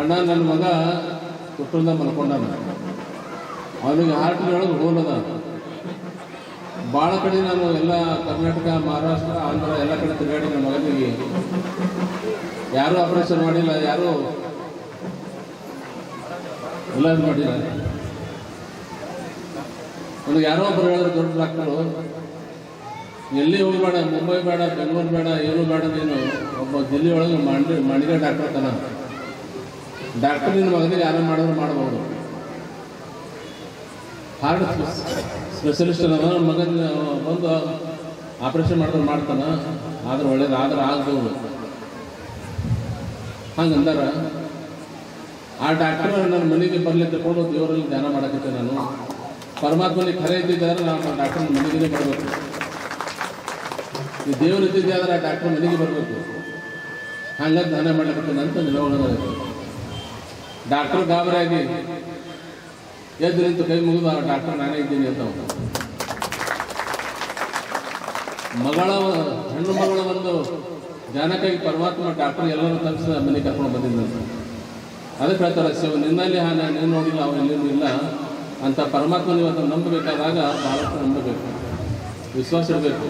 ಅಣ್ಣ ನನ್ನ ಮಗ ಕುಟುಂಬ ಮಲ್ಕೊಂಡಾನ, ಅವನಿಗೆ ಹಾರ್ಟಿನೊಳಗೆ ಹೋಲದ. ಭಾಳ ಕಡೆ ನಾನು ಎಲ್ಲ ಕರ್ನಾಟಕ, ಮಹಾರಾಷ್ಟ್ರ, ಆಂಧ್ರ ಎಲ್ಲ ಕಡೆ ತಿರುಗಾಡಿ ನನ್ನ ಮಗನಿಗೆ ಯಾರೂ ಆಪರೇಷನ್ ಮಾಡಿಲ್ಲ, ಯಾರೂ ಎಲ್ಲ ಇದು ಮಾಡಿಲ್ಲ. ನನಗೆ ಯಾರೋ ಒಬ್ಬರು ಹೇಳಿದ್ರು ದೊಡ್ಡ ಡಾಕ್ಟರು, ಎಲ್ಲಿ ಹೋಗಬೇಡ, ಮುಂಬೈ ಬೇಡ, ಬೆಂಗಳೂರು ಬೇಡ, ಏನು ಬೇಡ, ನೀನು ಒಬ್ಬ ದಿಲ್ಲಿ ಒಳಗೆ ಮಣಿಗೆ ಡಾಕ್ಟರ್ ತನ ಡಾಕ್ಟರ್ ನಿನ್ನ ಮಗನಿಗೆ ಯಾರು ಮಾಡಿದ್ರು ಮಾಡ್ಬೋದು. ಹಾರ್ಟ್ ಸ್ಪೆಷಲಿಸ್ಟ್ ನನ್ನ ಮಗನ ಬಂದು ಆಪ್ರೇಷನ್ ಮಾಡಿದ್ರೆ ಮಾಡ್ತಾನೆ, ಆದ್ರೆ ಒಳ್ಳೇದು, ಆದ್ರೆ ಆಗ್ಬೋದು ಹಂಗಂದಾರ. ಆ ಡಾಕ್ಟರ್ ನನ್ನ ಮನೆಗೆ ಬರಲಿ ತಗೊಂಡು ದೇವರಲ್ಲಿ ಧ್ಯಾನ ಮಾಡಕತ್ತೆ. ನಾನು ಪರಮಾತ್ಮನಿಗೆ ಖರೆ ಇದ್ದಿದ್ದಾರೆ, ನಾನು ಡಾಕ್ಟರ್ ಮನೆಗೆ ಬರಬೇಕು. ಈ ದೇವರು ಇದ್ದಿದ್ದೆ ಆದರೆ ಆ ಡಾಕ್ಟರ್ ಮನೆಗೆ ಬರಬೇಕು. ಹಂಗಾಗಿ ಧ್ಯಾನ ಮಾಡಕತ್ತೆ ಅಂತ ನಿಲುವಳಿಕೆ. ಡಾಕ್ಟರ್ ಗಾಬರಿಯಾಗಿ ಎದ್ದು ನಿಂತು ಕೈ ಮುಗಿದು ಆ ಡಾಕ್ಟರ್ ನಾನೇ ಇದ್ದೀನಿ ಅಂತ. ಹೆಣ್ಣು ಮಗಳ ಒಂದು ಧ್ಯಾನಕ್ಕಾಗಿ ಪರಮಾತ್ಮ ಡಾಕ್ಟರ್ ಎಲ್ಲರೂ ತಲುಪಿಸಿ ಮನೆಗೆ ಕರ್ಕೊಂಡು ಬಂದಿದ್ದಂತೆ. ಅದಕ್ಕೆ ಹೇಳ್ತಾರೆ, ಶಿವ ನಿನ್ನಲ್ಲಿ ನೀನು ನೋಡಿಲ್ಲ, ಅವನು ಎಲ್ಲಿನೂ ಇಲ್ಲ ಅಂತ ಪರಮಾತ್ಮನ ಇವತ್ತು ನಂಬಬೇಕಾದಾಗ ಭಾಳಷ್ಟು ನಂಬಬೇಕು, ವಿಶ್ವಾಸ ಇಡಬೇಕು.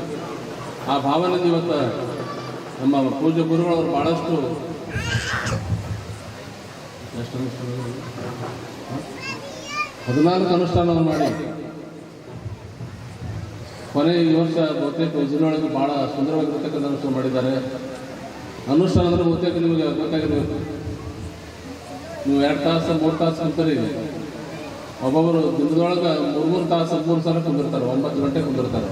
ಆ ಭಾವನೆಯಿಂದ ಇವತ್ತು ನಮ್ಮ ಪೂಜ್ಯ ಗುರುಗಳವರು ಭಾಳಷ್ಟು 14 ಅನುಷ್ಠಾನವನ್ನು ಮಾಡಿ ಕೊನೆ ಈ ವರ್ಷ ಬಹುತೇಕ ವಿಜಯನೊಳಗೆ ಭಾಳ ಸುಂದರವಾಗಿರ್ತಕ್ಕಂಥ ಅನುಷ್ಠಾನ ಮಾಡಿದ್ದಾರೆ. ಅನುಷ್ಠಾನ ಅಂದರೆ ಬಹುತೇಕ ನಿಮಗೆ ಗೊತ್ತಾಗಿರಬೇಕು. ನೀವು 2 ತಾಸು 3 ತಾಸು ಕುಂತೀರಿ. ಒಬ್ಬೊಬ್ಬರು ದಿನದೊಳಗೆ 3 ತಾಸು 3 ಸಲ ಕುಂದಿರ್ತಾರೆ, 9 ಗಂಟೆ ಕುಂದಿರ್ತಾರೆ.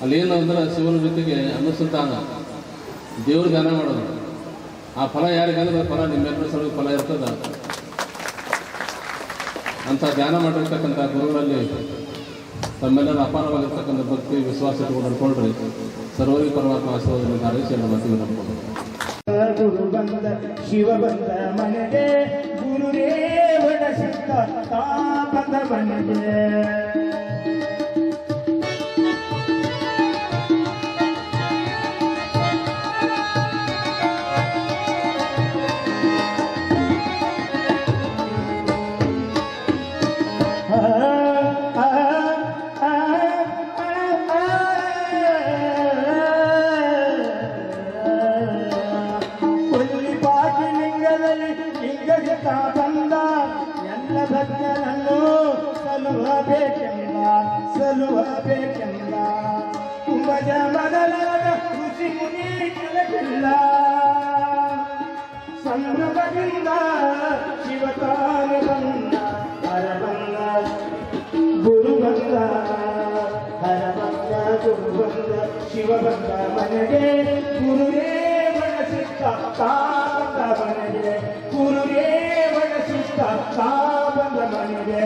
ಅಲ್ಲಿ ಏನು ಅಂದ್ರೆ ಶಿವನ ಜೊತೆಗೆ ಅನುಸಂಧಾನ, ದೇವ್ರ ಧ್ಯಾನ ಮಾಡೋದು. ಆ ಫಲ ಯಾರಿಗಂದ್ರೆ ಫಲ ನಿಮ್ಮೆಲ್ಲರ ಸಲುವಾಗಿ ಫಲ ಇರ್ತದ. ಅಂಥ ಧ್ಯಾನ ಮಾಡಿರ್ತಕ್ಕಂಥ ಗುರುಗಳಲ್ಲಿ ತಮ್ಮೆಲ್ಲರ ಅಪಾರವಾಗಿರ್ತಕ್ಕಂಥ ಭಕ್ತಿ ವಿಶ್ವಾಸ ಇಟ್ಕೊಂಡು ನಡ್ಕೊಳ್ರಿ. ಸರ್ವರಿ ಪರಮಾತ್ಮ ಆಶೀರ್ವಾದವನ್ನು ಹಾರೈಸಿ ನಮ್ಮ ಮತಿಗೆ ನಡ್ಕೊಂಡು ಗುರು ಬಂದ ಶಿವ ಬಂದ ಮನೆಗೆ ಗುರುರೇವನ ಸಿದ್ಧ ತಾಪದ ಮನೆಗೆ ಬಂದ ಎಲ್ಲ ಭಕ್ತರನ್ನು ಸಲುಹಬೇಕೆಂದ ಕುಂಭಜ ಮೊದಲಾದ ಋಷಿ ಮುನಿ ಕೆಲಗಿಲ್ಲ. ಸಂಭ್ರಮದಿಂದ ಶಿವತಾನ ಬಂದ ಹರ ಬಂದ ಗುರು ಬಂದ, ಹರ ಬಂದ ಗುರು ಬಂದ ಶಿವ ಬಂದ ಮನೆಗೆ ಗುರುರೇವನ ಸಿದ್ಧ ತಾಪದ ಮನೆಗೆ ಗುರುರೇವನ ಸಿದ್ಧ ತಾಪದ ಮನೆಗೆ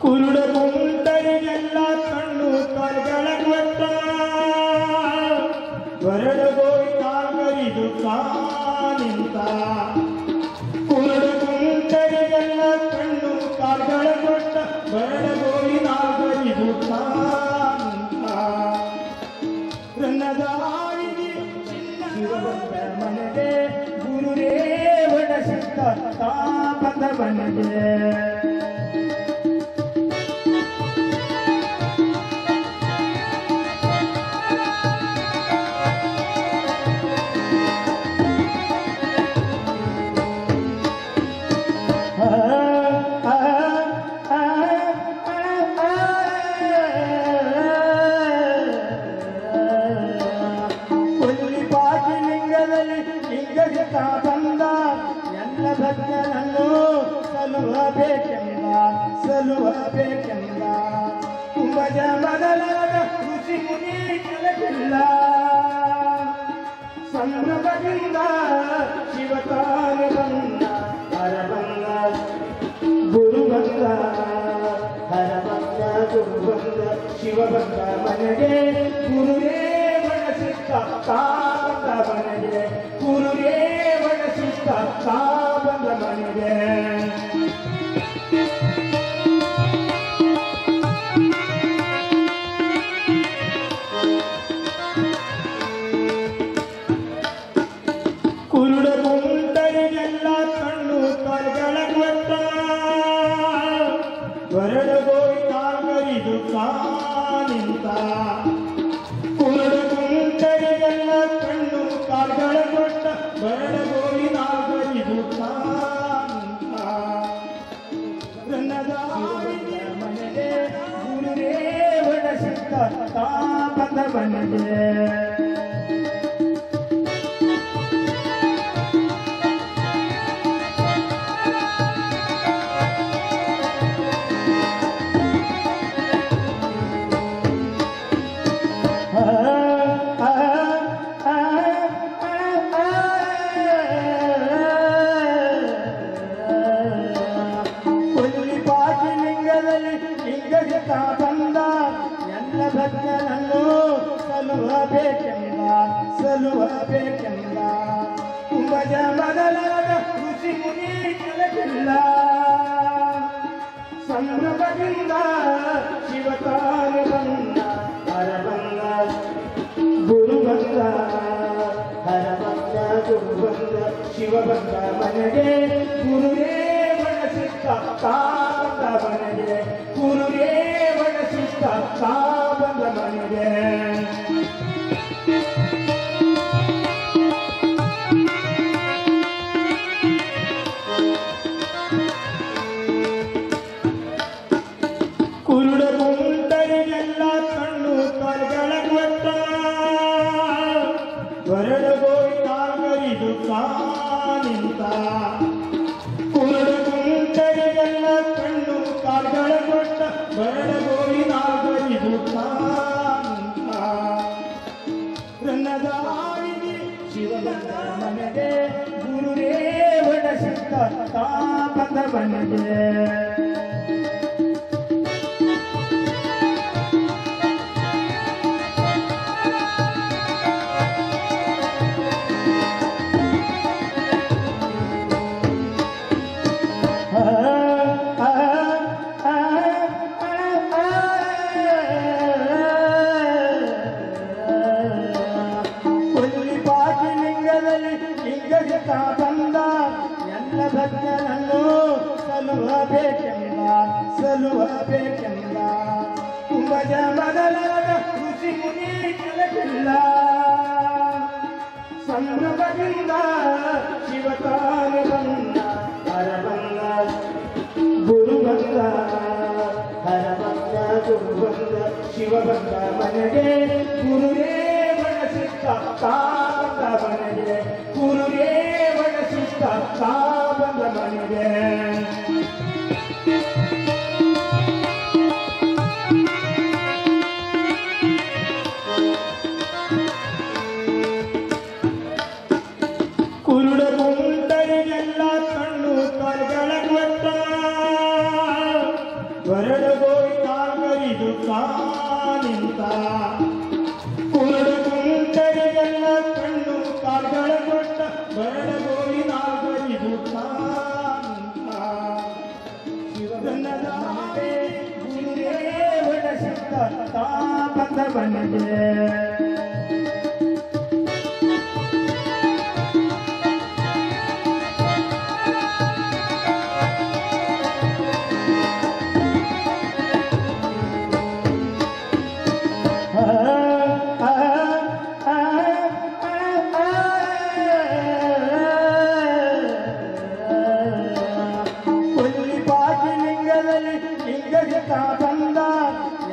ಕುರುಡ ಕುಂಟರಿಗೆಲ್ಲ ಕಣ್ಣು ಕರ್ಗಳ ಕೊಟ್ಟ ಹೊರಡಗೋಯಿ ನಾಲ್ಕರಿದು ನಿಂತ. ಕುರುಡ ಕುಂಟರಿಗೆಲ್ಲ ಕಣ್ಣು ಕಾಲ್ಗಳ ಕೊಟ್ಟ ಹೊರಡಗೋಯಿ ನಾಲ್ಕರಿದು ನಿಂತ. ರನ್ನದಾಯಿನಿ ಶಿವಬಂದ ಮನೆಗೆ ಗುರುರೇವನ ಸಿದ್ಧ ತಾಪದ ಮನೆಗೆ ಬಂದ ಎಲ್ಲ ಭಕ್ತರನ್ನು ಸಲುಹಬೇಕೆಂದ ಕುಂಭಜ ಮೊದಲಾದ ಋಷಿ ಮುನಿ ಕೆಲಗಿಲ್ಲ. ಸಂಭ್ರಮದಿಂದ ಶಿವತಾನ ಬಂದ ಹರ ಬಂದ ಗುರು ಬಂದ, ಹರ ಬಂದ ಗುರು ಬಂದ ಶಿವ ಬಂದ ಮನೆಗೆ ಗುರುರೇವನ ಸಿದ್ಧ ತಾಪದ ಮನೆಗೆ ಗುರುರೇವನ ಸಿದ್ಧ ತಾಪದ ಮನೆಗೆ ಕುರುಡ ಕುಂಟರಿಗೆಲ್ಲ ಕಣ್ಣು ಕರ್ಗಳ ಕೊಟ್ಟ ಹೊರಡಗೋಯಿ ನಾಲ್ಕರಿದು ನಿಂತ. ಕುರುಡ ಕುಂಟರಿಗೆಲ್ಲ ಕಣ್ಣು ಕಾಲ್ಗಳ ಕೊಟ್ಟ ತಾ ಬಂದ ಮನೆಗೆ ಲಿಂಗಜಿತ ಬಂದ ಎಲ್ಲ ಭಕ್ತರನ್ನು ಸಲುಹಬೇಕೆಂದ ಕುಂಭಜ ಮೊದಲಾದ ಋಷಿ ಮುನಿ ಕೆಳಗಿಲ್ಲ ಸಂಭ್ರಮದಿಂದ ಶಿವತಾನು ಬಂದ ಹರ ಬಂದ ಗುರು ಬಂದ ಹರ ಬಂದ ಗುರು ಬಂದ ಶಿವ ಬಂದ ಮನೆಗೆ ಗುರುವೇ ಬಣಸಿದ್ದ ಬಂದ ಮನೆಗೆ ಗುರುವೇ ಬಣಸಿದ್ದ ಬಂದ ಮನೆಗೆ ಕುರುಡ ಕುಂಟರಿಗೆಲ್ಲ ಕಣ್ಣು ಕರ್ಗಳ ಕೊಟ್ಟ ಹೊರಡಗೋಯಿ ನಾಗರಿದು ನಿಂತ ಕುರುಡ ಕುಂಟರಿಗೆಲ್ಲ ಕಣ್ಣು ಕಾಲ್ಗಳ ಕೊಟ್ಟ ಹೊರಡಗೋಯಿ ನಾಗರಿದು ನಿಂತ ರನ್ನದಾವಿಗೆ ಶಿವಬಂದ ಮನೆಗೆ ಗುರುರೇ ಬಡಸಿದ್ದ ಬಂದ ಮನೆಗೆ ಲಿಂಗಜಿತ ಬಂದ ಎಲ್ಲ ಭಕ್ತರನ್ನು ಸಲುಹಬೇಕೆಂದ ಕುಂಭಜ ಮೊದಲಾದ ಋಷಿ ಮುನಿ ಕೆಳಗಿಲ್ಲ ಸಂಭ್ರಮದಿಂದ ಶಿವತಾನು ಬಂದ ಹರ ಬಂದ ಗುರು ಬಂದ ಹರ ಬಂದ ಗುರು ಬಂದ ಶಿವ ಬಂದ ಮನೆಗೆ ಗುರುವೇ ಬಣಸಿದ್ದ ಬಂದ ಮನೆಗೆ ಗುರುವೇ ಬಣಸಿದ್ದ ಬಂದ ಮನೆಗೆ ಕುರುಡ ಕುಂಟರಿಗೆಲ್ಲ ಕಣ್ಣು ಕರ್ಗಳ ಕೊಟ್ಟ ಹೊರಡಗೋಯಿ ನಾಗರಿದು ನಿಂತ ಕುರುಡ ಕುಂಟರಿಗೆಲ್ಲ ಕಣ್ಣು ಕಾಲ್ಗಳ ಕೊಟ್ಟ ಹೊರಡಗೋಯಿ ನಾಗರಿದು ನಿಂತ ಶಿವಗನ್ನದಾವೆ ಗುರುರೇ ಬಡಸಿದ್ದ ಬಂದ ಮನೆಗೆ ಲಿಂಗಜಿತ ಬಂದ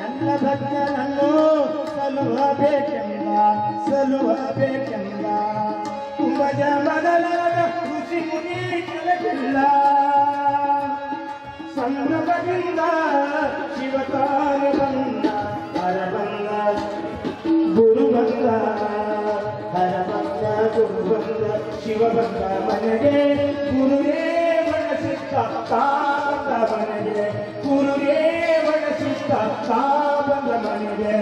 ಎಲ್ಲ ಭಕ್ತರನ್ನು ಸಲುಹಬೇಕೆಂದ ಕುಂಭಜ ಮೊದಲಾದ ಋಷಿ ಮುನಿ ಕೆಳಗಿಲ್ಲ ಸಂಭ್ರಮದಿಂದ ಶಿವತಾನು ಬಂದ ಹರ ಬಂದ ಗುರು ಬಂದ ಹರ ಬಂದ ಗುರು ಬಂದ ಶಿವ ಬಂದ ಮನೆಗೆ ಗುರುವೇ ಬಣಸಿದ್ದ ಬಂದ ಮನೆಗೆ ಗುರುವೇ ಬಣಸಿದ್ದ ಬಂದ ಮನೆಗೆ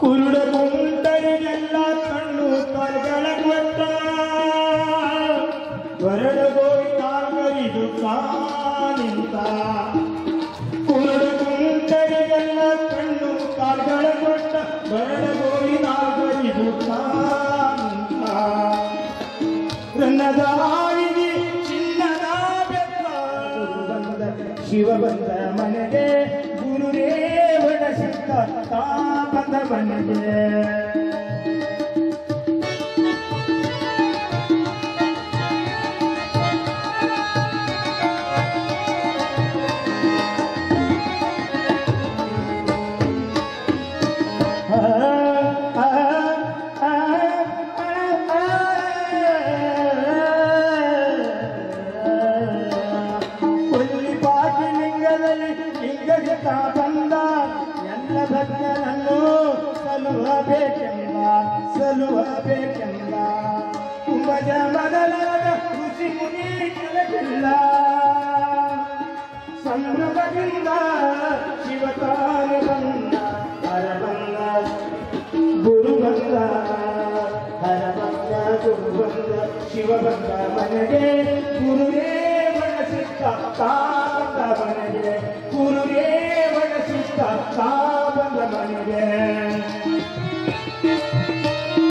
ಕುರುಡ ಕುಂಟರಿಗೆಲ್ಲ ಕಣ್ಣು ಕರ್ಗಳ ಕೊಟ್ಟ ಹೊರಡಗೋಯಿ ನಾಗರಿದು ನಿಂತ ಕುರುಡ ಕುಂಟರಿಗೆಲ್ಲ ಕಣ್ಣು ಕಾಲ್ಗಳ ಕೊಟ್ಟ ಹೊರಡಗೋಯಿ ನಾಗರಿದು ನಿಂತ ರನ್ನದಾವಿಗೆ ಚಿನ್ನದ ಬೆತ್ತ ಬಂದ ಶಿವ ಬಂದ ಮನೆಗೆ ಗುರುರೇ ಬಡಸಿದ್ದ ಬಂದ ಮನೆಗೆ ಸರ್ವಜ್ಞನನ್ನು ಸಲುಹಬೇಕೆಂದ ಕುಂಭಜ ಮೊದಲಾದ ಋಷಿ ಮುನಿ ಕೆಲವೆಲ್ಲ ಸಂಭ್ರಮದಿಂದ ಶಿವತಾನು ಬಂದ ಹರ ಬಂದ ಗುರು ಬಂದ ಹರ ಬಂದ ಗುರು ಬಂದ ಶಿವ ಬಂದ ಮನೆಗೆ ಗುರುರೇವನ ಸಿಕ್ಕ ಕಾಂತ ಮನೆಗೆ ಗುರುರೇವನ ಸಿಕ್ಕ